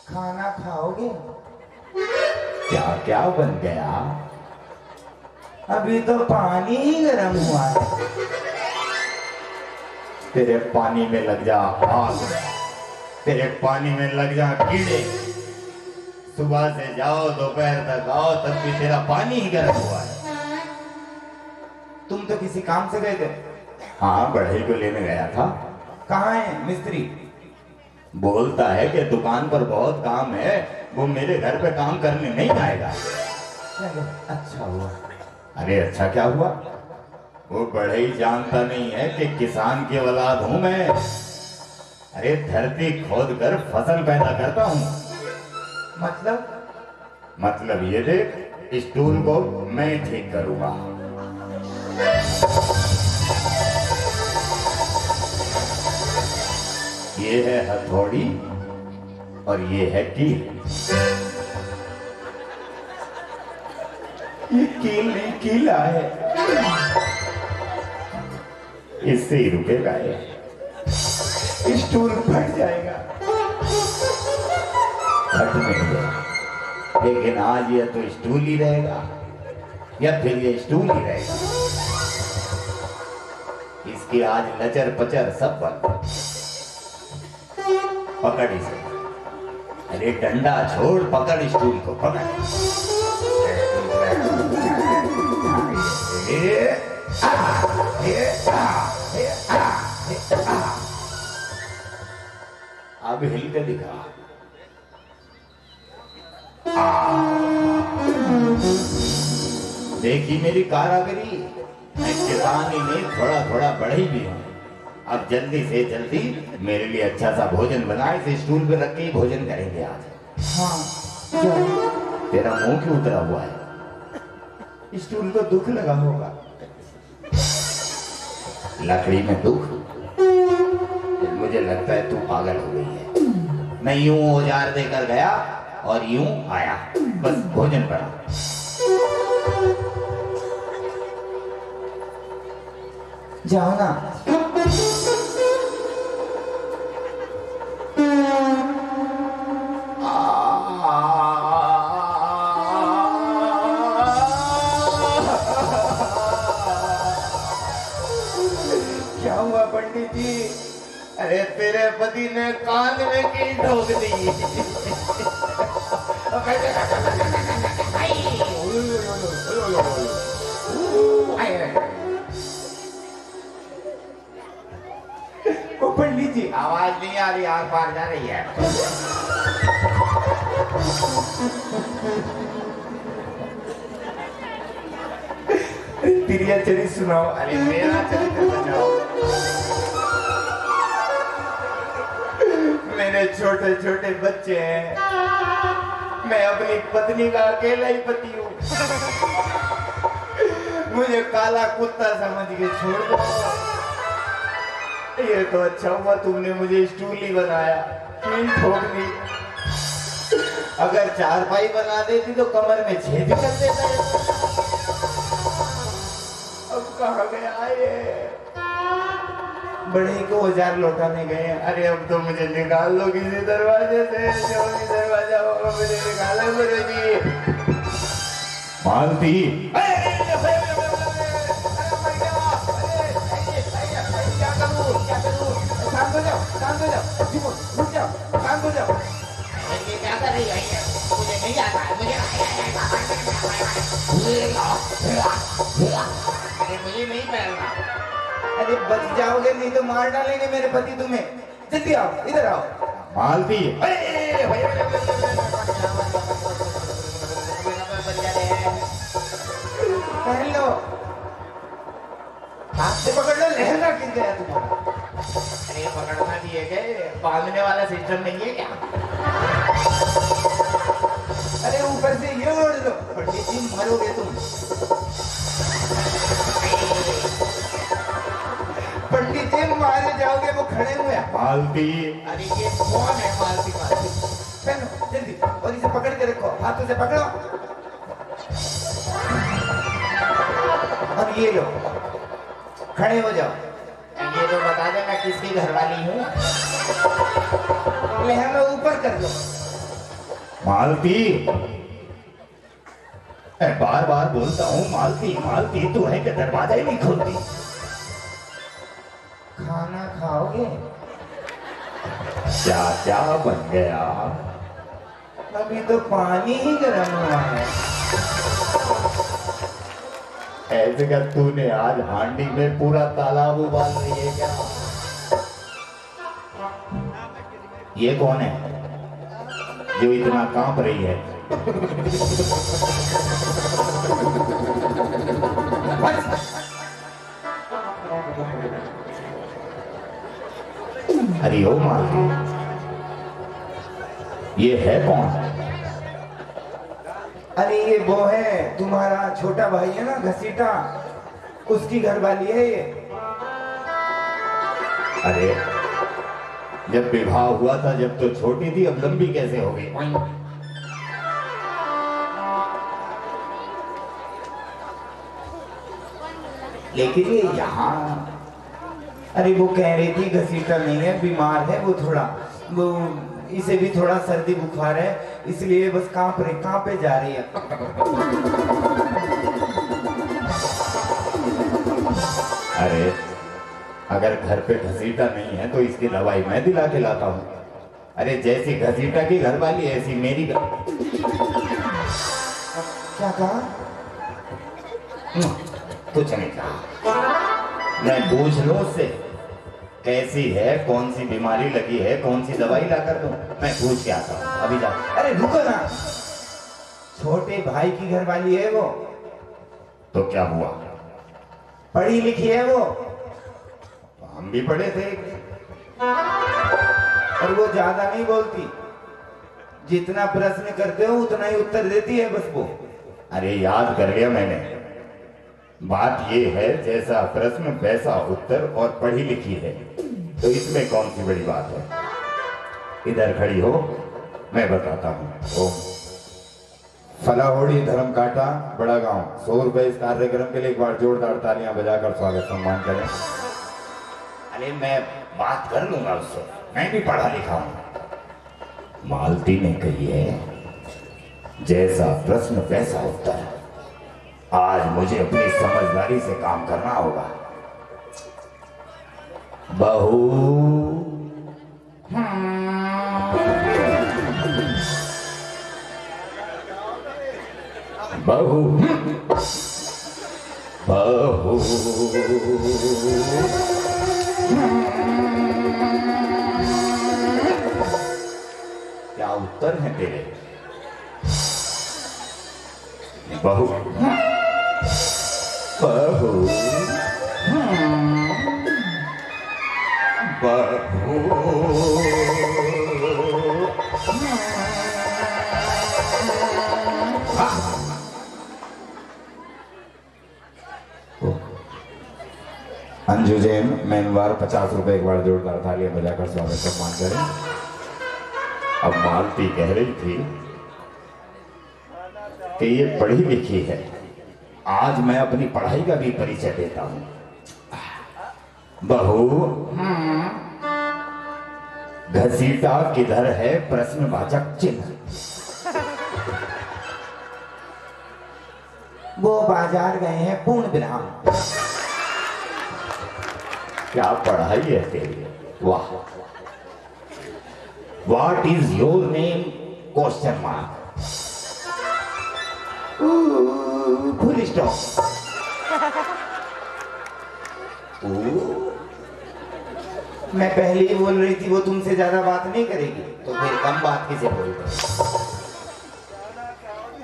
Speaker 4: खाना खाओगे?
Speaker 3: क्या क्या बन गया?
Speaker 4: अभी तो पानी ही गर्म हुआ है।
Speaker 3: तेरे पानी में लग जा आग, तेरे पानी में लग जा कीड़े। सुबह से जाओ दोपहर तक आओ, तब भी तेरा पानी ही गर्म हुआ है।
Speaker 4: तुम तो किसी काम से गए थे?
Speaker 3: हाँ, बढ़ई को लेने गया था।
Speaker 4: कहाँ है मिस्त्री?
Speaker 3: बोलता है कि दुकान पर बहुत काम है, वो मेरे घर पे काम करने नहीं आएगा।
Speaker 4: अच्छा हुआ।
Speaker 3: अरे अच्छा क्या हुआ? वो बढ़ई जानता नहीं है कि किसान की औलाद हूं मैं। अरे धरती खोद कर फसल पैदा करता हूँ। मतलब ये देख, स्टूल को मैं ठीक करूंगा। ये है हथौड़ी और ये है कील। ये कील नहीं कीला है, इससे ही रुकेगा ये, स्टूल फट जाएगा। फट नहीं जाएगा, लेकिन आज ये तो स्टूल ही रहेगा या फिर ये स्टूल ही रहेगा। इसकी आज लचर पचर सब बंद। पकड़ इसे, अरे डंडा छोड़, पकड़ स्टूल को, पकड़। अब हिल के दिखा। देखी मेरी कारागरी, मैं किसान ही नहीं थोड़ा थोड़ा बढ़ी भी हूँ। अब जल्दी से जल्दी मेरे लिए अच्छा सा भोजन बनाए, इसे स्टूल पे रख के ही भोजन करेंगे आज।
Speaker 4: हाँ।
Speaker 3: तेरा मुंह क्यों उतरा हुआ है? स्टूल को दुख लगा होगा। लकड़ी में दुख? मुझे लगता है तू पागल हो गई है। मैं यूं औजार देकर गया और यूं आया, बस भोजन बना।
Speaker 4: जाओ ना।
Speaker 3: क्या हुआ पंडित जी? अरे तेरे पति ने कान में की ठोक दी।
Speaker 4: ओ पंडित जी,
Speaker 3: आवाज नहीं आ रही, आर पार जा रही है।
Speaker 4: तेरी चरित्र सुनाओ।
Speaker 3: अरे मेरा चरित्र बनाओ। मेरे छोटे छोटे बच्चे हैं, मैं अपनी पत्नी का अकेला ही पति हूँ। मुझे काला कुत्ता समझ के छोड़ दो। ये तो अच्छा हुआ तुमने मुझे स्टूल ही बनाया, कील ठोक दी। अगर चारपाई बना देती तो कमर में छेद कर देता है। अब कहाँ गया ये? बड़े को औजार लौटाने गए। अरे अब तो मुझे निकाल लो किसी दरवाजे से, जो भी दरवाजा होगा मुझे निकालो गुरुजी। मालती,
Speaker 4: शांत हो जाओ, शांत हो जाओ, रुक जाओ, शांत हो जाओ।
Speaker 6: ये क्या कर रही है? मुझे नहीं आता है, मुझे मुझे नहीं पहनना।
Speaker 4: अरे बच जाओगे, नहीं तो मार डालेंगे मेरे पति तुम्हें। जल्दी आओ, इधर आओ।
Speaker 3: मालती,
Speaker 4: पहन लो, हाथ से पकड़ लो, लहंगा गिर गया तुम्हारा।
Speaker 6: अरे पकड़ना भी है क्या? बांधने वाला सिस्टम नहीं है क्या?
Speaker 4: अरे ऊपर से ये ओढ़ लो। पंडित जी मरोगे तुम। पंडित जी मारे जाओगे, वो खड़े हुए हैं।
Speaker 3: मालती,
Speaker 6: अरे ये कौन है मालती मालती?
Speaker 4: पहनो जल्दी, और इसे पकड़ के रखो, हाथों से पकड़ो। अब ये लो, खड़े हो जाओ।
Speaker 6: ये तो बता दे मैं किसकी घरवाली हूँ।
Speaker 4: लहंगा ऊपर कर लो।
Speaker 3: मालती, बार बार बोलता हूँ मालती मालती, तू है कि दरवाजा ही नहीं खोलती।
Speaker 4: खाना खाओगे?
Speaker 3: क्या क्या बन गया?
Speaker 4: अभी तो पानी ही गर्म हुआ है।
Speaker 3: ऐसे क्या तूने आज हांडी में पूरा तालाब उबाल रही है क्या? ये कौन है जो इतना कांप रही है? अरे ओ मालती, ये है कौन?
Speaker 4: अरे ये वो है, तुम्हारा छोटा भाई है ना घसीटा, उसकी घरवाली है ये।
Speaker 3: अरे जब विवाह हुआ था जब तो छोटी थी, अब लंबी कैसे हो गई?
Speaker 4: लेकिन ये यहाँ, अरे वो कह रही थी घसीटा नहीं है, बीमार है वो थोड़ा, वो इसे भी थोड़ा सर्दी बुखार है, इसलिए बस कांपे जा रही है।
Speaker 3: अरे अगर घर पे घसीटा नहीं है तो इसकी दवाई मैं दिला के लाता हूँ। अरे जैसी घसीटा की घरवाली ऐसी मेरी
Speaker 4: क्या कहा?
Speaker 3: कुछ नहीं कहा। मैं पूछ लूं उससे कैसी है, कौन सी बीमारी लगी है, कौन सी दवाई ला कर दूं? मैं पूछ के आता हूँ, अभी जा।
Speaker 4: अरे रुको ना, छोटे भाई की घरवाली है वो।
Speaker 3: तो क्या हुआ?
Speaker 4: पढ़ी लिखी है वो,
Speaker 3: हम भी पढ़े थे।
Speaker 4: और वो ज्यादा नहीं बोलती, जितना प्रश्न करते हो उतना ही उत्तर देती है बस वो।
Speaker 3: अरे याद कर लिया मैंने। बात ये है जैसा प्रश्न वैसा उत्तर, और पढ़ी लिखी है, तो इसमें कौन सी बड़ी बात है? इधर खड़ी हो, मैं बताता हूँ।
Speaker 5: फलाहोड़ी धर्म काटा बड़ा गांव 100 रुपए इस कार्यक्रम के लिए एक बार जोरदार तालियां बजाकर स्वागत सम्मान करें।
Speaker 3: अरे मैं बात कर लूंगा उससे, मैं भी पढ़ा लिखा हूं। मालती ने कही है जैसा प्रश्न वैसा उत्तर। आज मुझे अपनी समझदारी से काम करना होगा। बहू बहू बहू क्या उत्तर है तेरे? बहू बहू बहू
Speaker 5: अंजू जैन मैनवार 50 रुपए एक बार जोरदार तालियां बजाकर स्वागत सम्मान करें।
Speaker 3: अब मालती कह रही थी कि ये पढ़ी लिखी है, आज मैं अपनी पढ़ाई का भी परिचय देता हूं। बहू घसीटा किधर है? प्रश्नवाचक चिन्ह।
Speaker 4: वो बाजार गए हैं पूर्ण विराम।
Speaker 3: क्या पढ़ाई है तेरी? वाह। What is your name? Question mark.
Speaker 4: Full stop. मैं पहले ही बोल रही थी वो तुमसे ज्यादा बात नहीं करेगी,
Speaker 3: तो फिर कम बात किसे बोलते?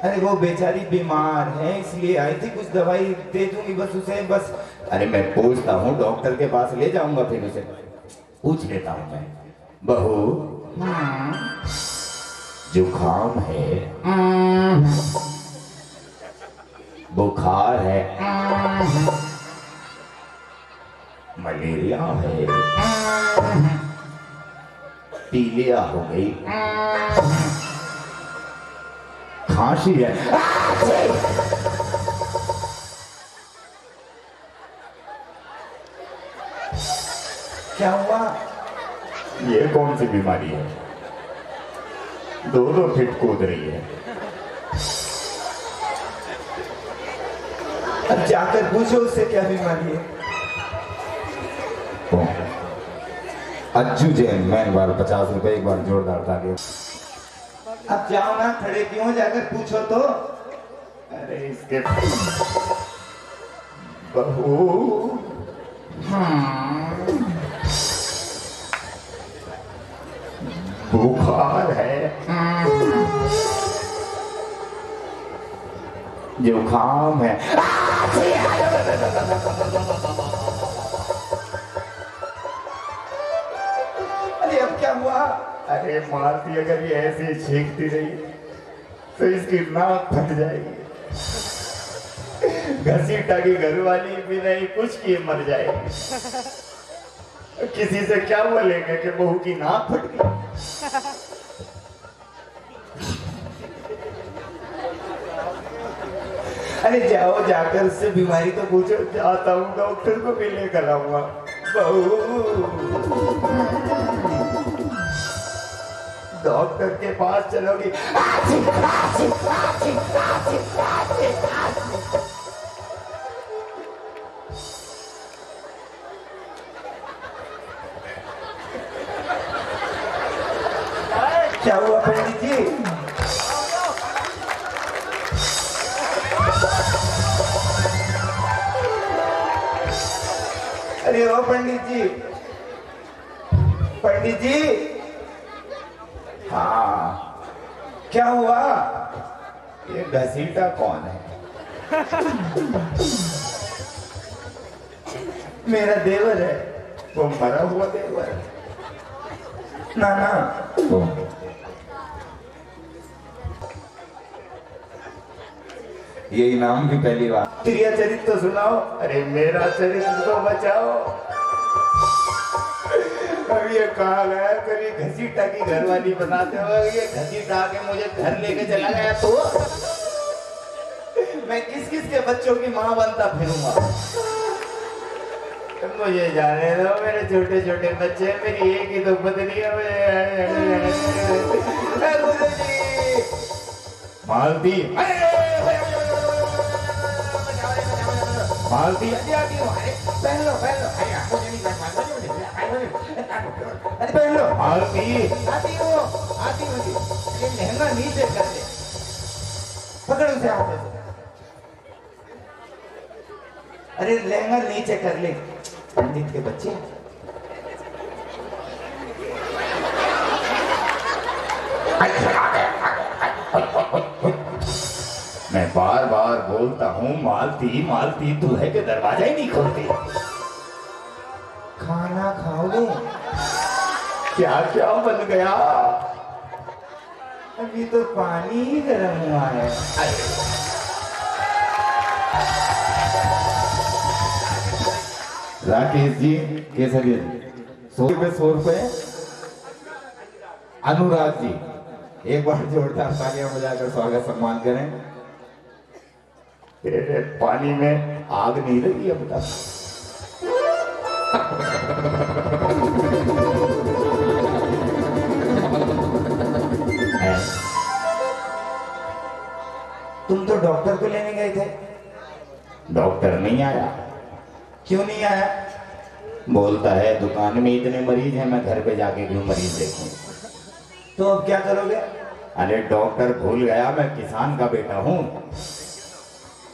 Speaker 4: अरे वो बेचारी बीमार है इसलिए आई थी, कुछ दवाई दे दूंगी बस उसे, बस।
Speaker 3: अरे मैं पूछता हूँ, डॉक्टर के पास ले जाऊंगा, फिर उसे पूछ लेता हूँ मैं। बहू जुकाम है, बुखार है, मलेरिया है, पीलिया हो गई, खांसी है।
Speaker 4: क्या हुआ?
Speaker 3: ये कौन सी बीमारी है? दो फिट कूद रही है।
Speaker 4: अब जाकर पूछो उससे क्या बीमारी है।
Speaker 5: अज्जू जैन मैनवार 50 रुपए एक बार जोरदार तालियां।
Speaker 4: अब जाओ ना, खड़े क्यों, जाकर पूछो तो।
Speaker 3: अरे इसके बहू बुखार है, जुकाम है।
Speaker 4: अरे अब क्या हुआ?
Speaker 3: अरे मालती अगर ये ऐसी छींकती रही तो इसकी नाक फट जाएगी। घसीटा की घरवाली भी नहीं कुछ किए मर जाएगी। किसी से क्या बोलेंगे कि बहू की नाक फट गई। अरे जाओ, जाकर उससे बीमारी तो पूछो। जाता हूँ, डॉक्टर को भी लेकर आऊंगा। बहू, डॉक्टर के पास चलोगी? क्या हुआ पंडित जी? अरे ओ पंडित जी, पंडित जी। हाँ, क्या हुआ? ये घसीटा कौन है? मेरा देवर है, वो मरा हुआ देवर। ना ना,
Speaker 5: ये इनाम भी पहली बार।
Speaker 3: तेरा चरित्र तो सुनाओ। अरे मेरा चरित्र तो बचाओ। अब ये कहा गया, कभी घसीटा की घरवाली बनाते हो, ये घसीटा के मुझे घर लेके चला गया तो मैं किस किस के बच्चों की माँ बनता फिरूंगा। मुझे जाने दो, मेरे छोटे छोटे बच्चे, मेरी एक ही तो पत्नी है। मालती, मालती, पहन लो, पहन लो, पहन लो। मालती आती हो, आती होगी। ये लहंगा नीचे कर दे, पकड़ उसे हाथ से। अरे लहंगा नीचे कर ले, पंडित के बच्चे। मैं बार बार बोलता हूँ, मालती मालती, तू है कि दरवाजा ही नहीं खोलती। खाना खाओगे? क्या क्या बन गया? अभी तो पानी ही गर्म हुआ है।
Speaker 5: राकेश जी, केसरी 100 रुपए, 100 रुपए। अनुराग जी, एक बार जोरदार तालियां बजाकर स्वागत सम्मान करें।
Speaker 3: तेरे पानी में आग नहीं लगी अब तक? तुम तो डॉक्टर को लेने गए थे। डॉक्टर नहीं आया। क्यों नहीं आया? बोलता है दुकान में इतने मरीज हैं, मैं घर पे जाके क्यों मरीज देखूं। तो अब क्या करोगे? अरे डॉक्टर भूल गया, मैं किसान का बेटा हूं।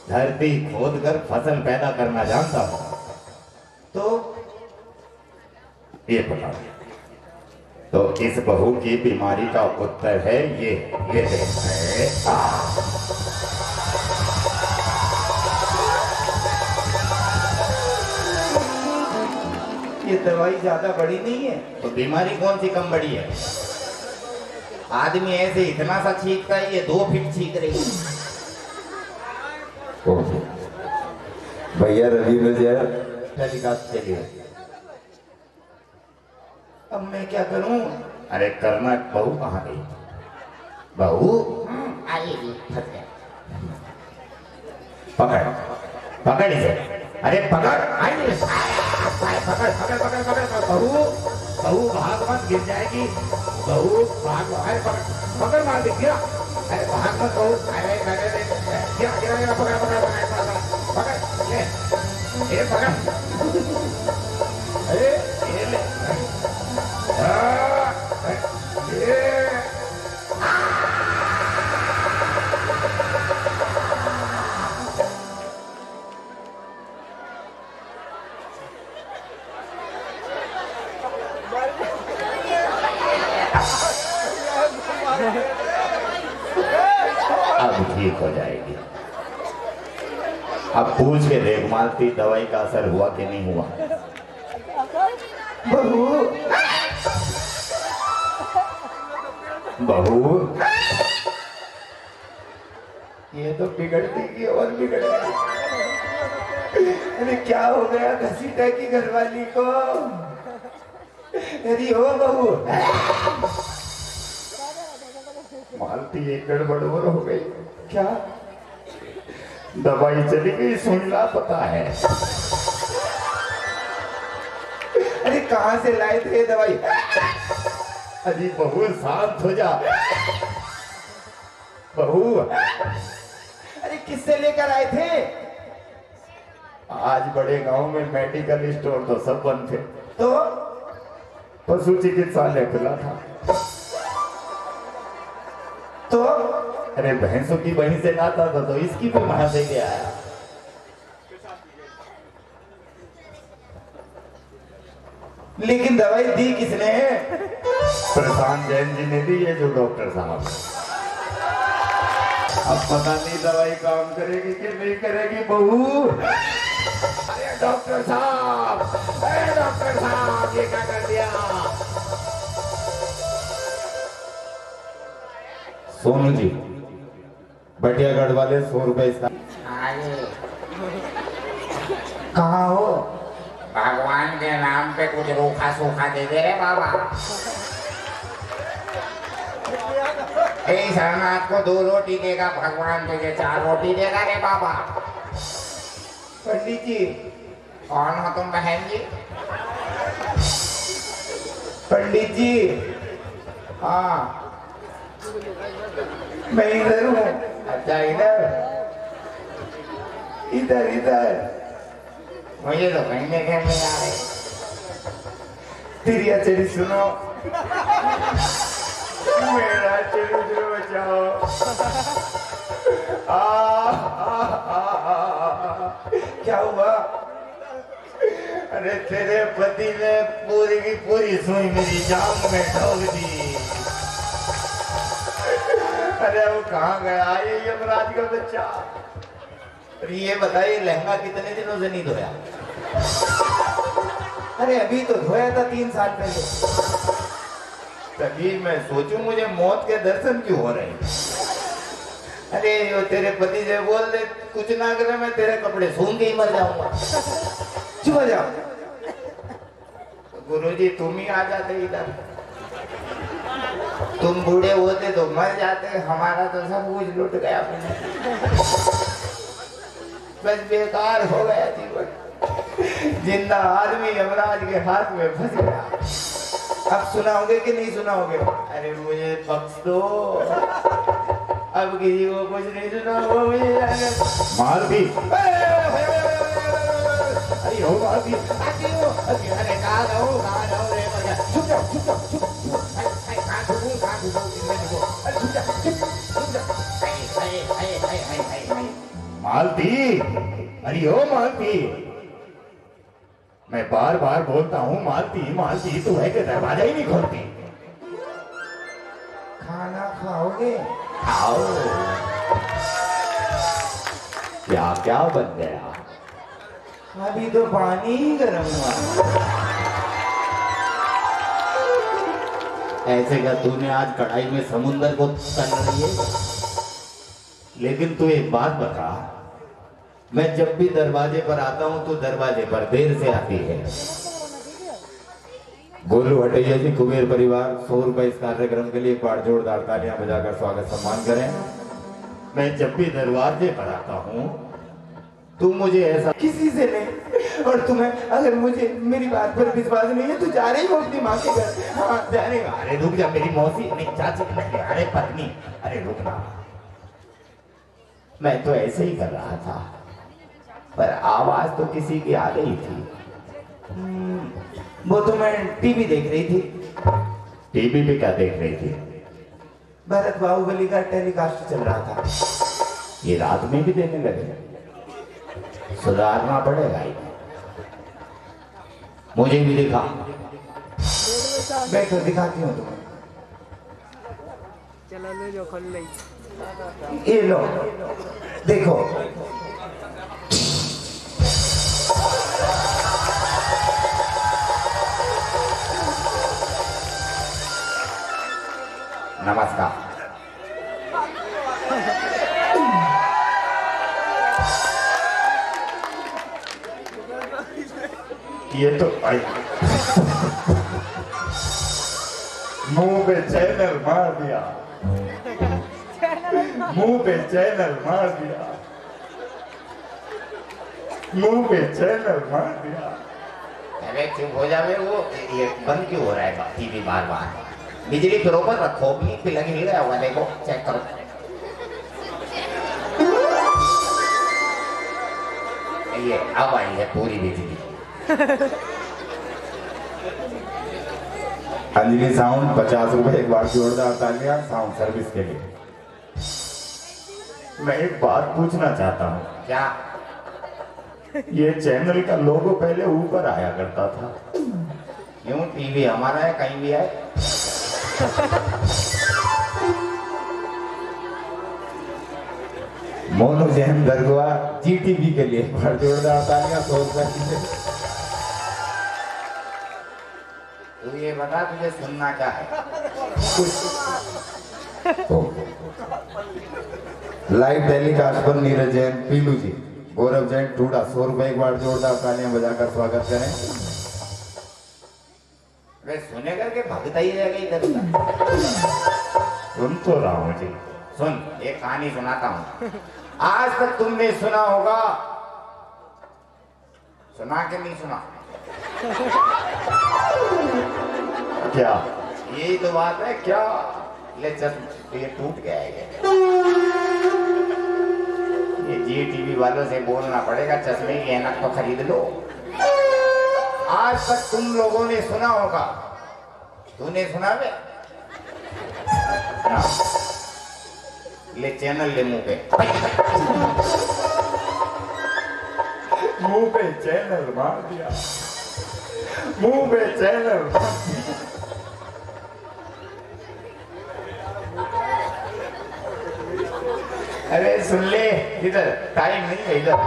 Speaker 3: धरती खोद कर फसल पैदा करना जानता हूं। तो ये पता, तो इस बहू की बीमारी का उत्तर है ये ये दवाई ज्यादा बड़ी नहीं है। तो बीमारी कौन सी कम बड़ी है? आदमी ऐसे इतना सा छींकता है, ये 2 फीट छींक रही है।
Speaker 5: भैया रवि
Speaker 3: टेलीकास्ट के लिए। अब मैं क्या करूं? अरे करना, बहू कहाँ गई? बहू आएगी, फंस गया। पकड़ पकड़ इसे, अरे पकड़, आइए पकड़ पकड़ पकड़ पकड़। बहू बहू भाग मत, गिर जाएगी। बहू भाग, अरे पकड़ मार दे, गिरा। अरे भाग मत बहू, अरे गिरा गिरा गिरा, पकड़ पकड़ पकड़ पकड़, ये पकड़, अरे ये ले, अब ठीक हो जाएगी। अब पूछ के देख मालती, दवाई का असर हुआ कि नहीं हुआ। बहू बहू, ये तो बिगड़ती की और बिगड़ गई। अरे क्या हो गया घसीटा की घरवाली को?
Speaker 4: यदि हो बहू
Speaker 3: मालती एक गड़बड़ और हो गई।
Speaker 4: क्या
Speaker 3: दवाई चली गई, सुन ला पता है।
Speaker 4: अरे कहाँ से लाए थे दवाई?
Speaker 3: अजी बहू शांत हो जा। बहू
Speaker 4: अरे किससे लेकर आए थे?
Speaker 3: आज बड़े गांव में मेडिकल स्टोर तो सब बंद थे,
Speaker 4: तो
Speaker 3: पशु चिकित्सालय खुला था।
Speaker 4: तो
Speaker 3: अरे भैंसों की वहीं से लाता था, तो इसकी भी वहां से गया आया।
Speaker 4: लेकिन दवाई दी किसने?
Speaker 3: प्रशांत जैन जी ने दी है, जो डॉक्टर साहब। अब पता नहीं दवाई काम करेगी कि नहीं करेगी बहू। अरे डॉक्टर साहब, अरे डॉक्टर साहब, ये क्या कर दिया? सोनू जी, बटियागढ़ वाले 100 रुपए इसका।
Speaker 4: कहाँ हो?
Speaker 6: भगवान के नाम पे कुछ रूखा सूखा दे दे रे बाबा। शरणार्थ को 2 रोटी देगा भगवान, तुझे 4 रोटी देगा रे बाबा।
Speaker 4: पंडित जी।
Speaker 6: कौन हो तुम बहन जी?
Speaker 4: पंडित जी।
Speaker 6: हाँ
Speaker 4: मैं इधर हूँ।
Speaker 6: अच्छा, इधर
Speaker 4: इधर इधर
Speaker 6: मुझे तो कहीं देखने नहीं आ रहे।
Speaker 4: तेरी चली सुनो।
Speaker 3: मेरा चरित्र बचाओ।
Speaker 4: क्या हुआ?
Speaker 3: अरे तेरे पति ने पूरी की पूरी सुई मेरी जान में ठोक दी। अरे वो कहाँ गया ये यमराज का बच्चा?
Speaker 6: अरे ये बताइए, लहंगा कितने दिनों से नहीं धोया?
Speaker 4: अरे अभी तो धोया था 3 साल पहले।
Speaker 3: तभी मैं सोचूं मुझे मौत के दर्शन क्यों हो रहे हैं।
Speaker 6: अरे वो तेरे पति से बोल दे कुछ ना करे, मैं तेरे कपड़े सूंघ के ही मर जाऊंगा।
Speaker 4: चुप हो जाओ।
Speaker 6: गुरुजी तुम ही आ जाते इधर, तुम बूढ़े होते तो मर जाते, हमारा तो सब कुछ लुट गया। बस बेकार हो गया जीवन। जिंदा आदमी यमराज के हाथ में फंस गया।
Speaker 4: अब सुनाओगे कि नहीं सुनाओगे?
Speaker 6: अरे मुझे बख्श दो, अब किसी को कुछ नहीं सुनाऊंगा। मुझे
Speaker 3: मार दी।
Speaker 6: अरे हो मार दी। अरे कहाँ जाऊँ रे?
Speaker 4: चुप जाओ चुप जाओ चुप।
Speaker 3: मालती, अरे ओ मालती, मैं बार बार बोलता हूँ मालती मालती, तू है कि दरवाजा ही नहीं खोलती।
Speaker 4: खाना खाओगे?
Speaker 3: आओ। क्या क्या बन गया?
Speaker 4: अभी तो पानी ही गर्म हुआ।
Speaker 3: ऐसे का तूने आज कढ़ाई में समुंदर को तल रही है। लेकिन तू एक बात बता, मैं जब भी दरवाजे पर आता हूं तो दरवाजे पर देर से आती है। गोलू हटैया जी, कुबेर परिवार 100 रुपए इस कार्यक्रम के लिए एक बार जोरदार तालियां बजाकर स्वागत सम्मान करें। मैं जब भी दरवाजे पर आता हूं तू मुझे ऐसा
Speaker 4: किसी से नहीं। और तुम्हें अगर मुझे मेरी बात पर विश्वास नहीं है तो जा रही हो अपनी माँ के घर।
Speaker 3: हाँ जाने का। अरे रुक जा, मेरी मौसी नहीं, चाची नहीं, अरे पत्नी, अरे रुकना। मैं तो ऐसे ही कर रहा था, पर आवाज तो किसी की आ गई थी।
Speaker 4: वो तो मैं टीवी देख रही थी।
Speaker 3: टीवी पे क्या देख रही थी?
Speaker 4: भरत बाहुबली का टेलीकास्ट चल रहा था।
Speaker 3: ये रात में भी देने लगे, सुधारना पड़ेगा ही। मुझे भी दिखा।
Speaker 4: बैठो दिखाती हूँ तुम्हें।
Speaker 7: चलो ले जो खोल ले।
Speaker 4: ये लो देखो।
Speaker 3: नमस्कार। ये तो
Speaker 6: मुंह पे चैनल मार दिया, मुंह पे चैनल मार दिया, मुंह पे चैनल मार दिया।
Speaker 4: अरे चुप हो जावे, वो ये बंद क्यों हो रहा है टीवी बार बार? बिजली बरोबर रखो, भी पे लगी नहीं रहा होगा, देखो चेक करो। ये अब आई है पूरी बिजली।
Speaker 5: अंजलि साउंड 50 रुपए एक बार जोरदार तालियां साउंड सर्विस के लिए।
Speaker 6: मैं एक बात पूछना चाहता हूँ,
Speaker 4: क्या?
Speaker 6: ये चैनल का लोगो पहले ऊपर आया करता था,
Speaker 4: क्यों? टीवी हमारा है, कहीं भी है।
Speaker 5: मोनू जैन दरगुआ GTV के लिए एक बार जोरदार तालियां 100 रुपए के लिए।
Speaker 4: तू ये बता, तुझे सुनना क्या है?
Speaker 5: लाइव टेलीकास्ट पर नीरज जैन, पीलू जी, गौरव जैन, टूडा 100 रुपए एक बार जोरदार तालियां बजाकर स्वागत करें।
Speaker 4: वे सुने करके भगता ही रह गई इधर उधर।
Speaker 6: सुन तो रहा हूँ जी।
Speaker 4: सुन, एक कहानी सुनाता हूँ। आज तक तुमने सुना होगा, सुना के नहीं सुना?
Speaker 6: क्या?
Speaker 4: यही तो बात है। क्या ले ये टूट गया है ये GTV वालों से बोलना पड़ेगा, चश्मे की ऐनक तो खरीद लो। आज तक तुम लोगों ने सुना होगा, तूने सुना बे? ले चैनल ले मुंह पे,
Speaker 6: मुंह पे चैनल मार दिया, मुंह पे चैनल मार दिया।
Speaker 4: अरे सुन ले, इधर टाइम नहीं है इधर।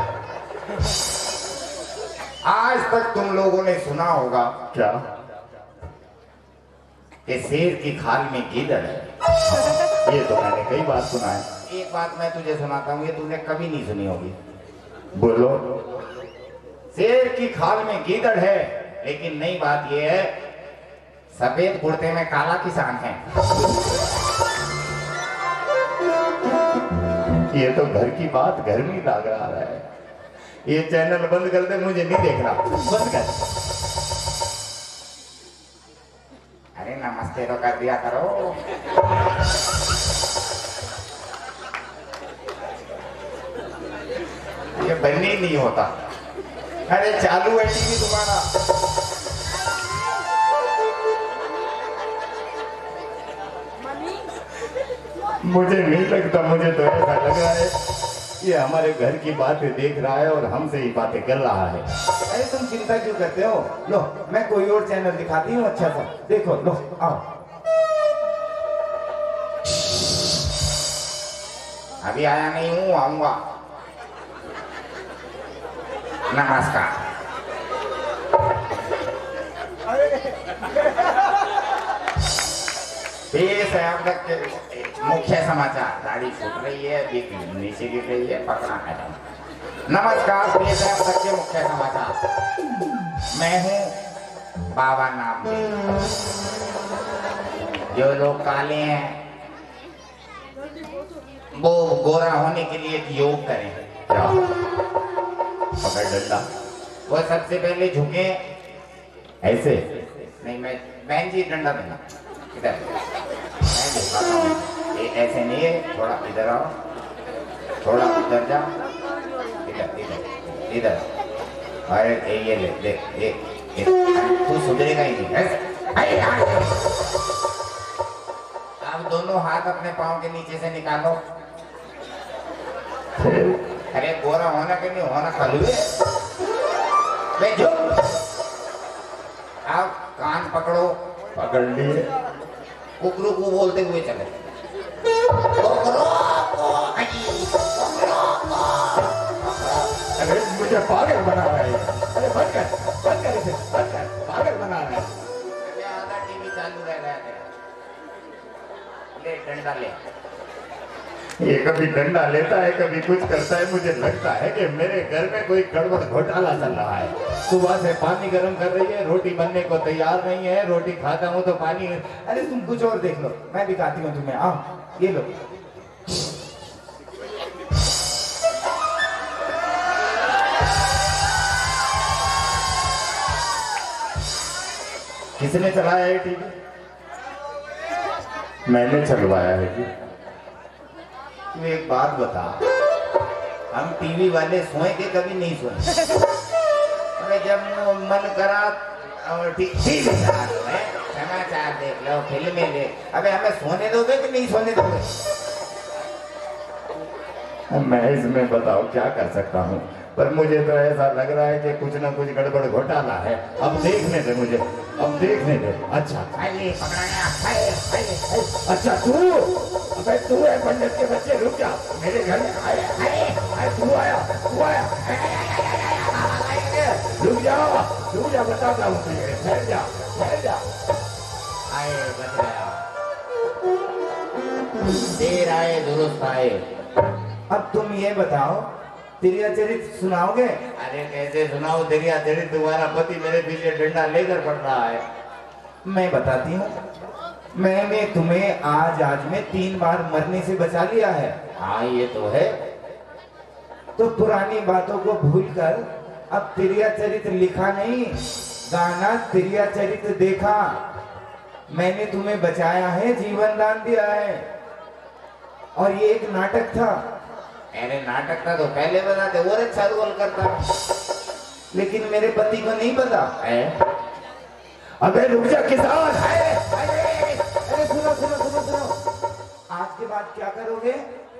Speaker 4: आज तक तुम लोगों ने सुना होगा
Speaker 6: क्या?
Speaker 4: कि शेर की खाल में गीदड़ है।
Speaker 6: ये तो मैंने कई बार सुना है।
Speaker 4: एक बात मैं तुझे सुनाता हूँ, ये तूने कभी नहीं सुनी होगी।
Speaker 6: बोलो।
Speaker 4: शेर की खाल में गीदड़ है, लेकिन नई बात ये है, सफेद कुर्ते में काला किसान है।
Speaker 6: ये तो घर की बात घर में लाग रहा है। ये चैनल बंद कर दे, मुझे नहीं देखना, बंद कर।
Speaker 4: अरे नमस्ते तो कर दिया करो। ये बंद ही नहीं होता। अरे चालू है टीवी तुम्हारा।
Speaker 6: मुझे नहीं लगता, मुझे तो ऐसा लग रहा है ये हमारे घर की बातें देख रहा है और हमसे ही बातें कर रहा है।
Speaker 4: अरे तुम चिंता क्यों करते हो? लो मैं कोई और चैनल दिखाती हूँ अच्छा सा, देखो। लो आओ, अभी आया नहीं हूँ, आऊंगा। नमस्कार। पेश है अब तक के मुख्य समाचार। दाढ़ी फूट रही है, नीचे गिर रही है, पकड़ा है। नमस्कार, पेश है अब तक के मुख्य समाचार। मैं हूँ बाबा नामदेव। जो लोग काले हैं वो गोरा होने के लिए एक योग करें।
Speaker 6: क्या? पकड़ डंडा।
Speaker 4: वो सबसे पहले झुके,
Speaker 6: ऐसे
Speaker 4: नहीं मैं बहन जी डंडा देना इधर, मैं दिखाता हूँ। ये ऐसे नहीं है, थोड़ा इधर आओ, थोड़ा उधर जाओ, इधर इधर इधर। अरे ये ले देख, ये तू सुधरेगा ही नहीं। अब दोनों हाथ अपने पाँव के नीचे से निकालो। अरे गोरा होना कि नहीं होना खाली है। अब कान पकड़ो,
Speaker 6: पकड़ लिए।
Speaker 4: कुकरू को बोलते हुए चले।
Speaker 6: अरे मुझे पागल बना रहा है। अरे बंद कर इसे, बंद कर, पागल बना रहा है।
Speaker 4: आधा टीवी चालू रह रहा है। ले डंडा ले।
Speaker 6: ये कभी डंडा लेता है, कभी कुछ करता है। मुझे लगता है कि मेरे घर में कोई गड़बड़ घोटाला चल रहा है। सुबह से पानी गर्म कर रही है, रोटी बनने को तैयार नहीं है। रोटी खाता हूँ तो पानी,
Speaker 4: अरे तुम कुछ और देख लो, मैं दिखाती हूँ तुम्हें। आओ ये लो।
Speaker 6: किसने चलाया है टीवी? मैंने चलवाया है जी।
Speaker 4: तू एक बात बता, हम टीवी वाले सोए के कभी नहीं सोए। हमें जब मन करा और टीवी चला लो, समाचार देख लो, फिल्में देख। अबे हमें सोने दोगे कि नहीं सोने दोगे?
Speaker 6: मैं इसमें बताओ क्या कर सकता हूँ, पर मुझे तो ऐसा लग रहा है कि कुछ ना कुछ गड़बड़ घोटाला है। अब देखने दे मुझे, अब देखने दे। अच्छा
Speaker 4: अरे पकड़ा गया।
Speaker 2: अच्छा तू, अबे तू है पंडित के बच्चे, रुक जा। मेरे घर में आया, तू आया, रुक जा, बताता हूँ तुझे। ठहर जा।
Speaker 4: आए बच गया। देर आए दुरुस्त आए। अब तुम ये बताओ, तिरिया चरित सुनाओगे? अरे कैसे सुनाओ तिरिया चरित? तुम्हारा पति मेरे पीछे डंडा लेकर पड़ रहा है। मैं बताती हूँ। मैंने तुम्हें आज में 3 बार मरने से बचा लिया है। हाँ ये तो है। तो पुरानी बातों को भूलकर अब तिरिया चरित लिखा नहीं, गाना तिरिया चरित देखा। मैंने तुम्हें बचाया है, जीवन दान दिया है। और ये एक नाटक था। अरे नाटक था तो पहले बताते, और अच्छा रोल करता। लेकिन मेरे पति को नहीं पता है।
Speaker 2: अबे रुक जा किसान।
Speaker 4: अरे सुनो। आज के बाद क्या करोगे?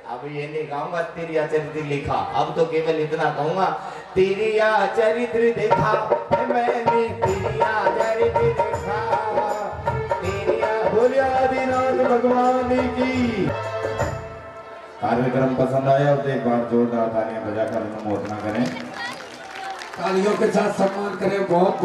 Speaker 4: अब ये नहीं कहूंगा तिरिया चरित्र लिखा, अब तो केवल इतना कहूंगा, तिरिया चरित्र देखा मैंने, तिरिया चरित्र देखा, तिरिया।
Speaker 5: बोलिए आदिनाथ भगवान की। कार्यक्रम पसंद आया तो एक बार जोरदार तालियां बजाकर अनुमोदना करें।
Speaker 2: तालियों के साथ सम्मान करें। बहुत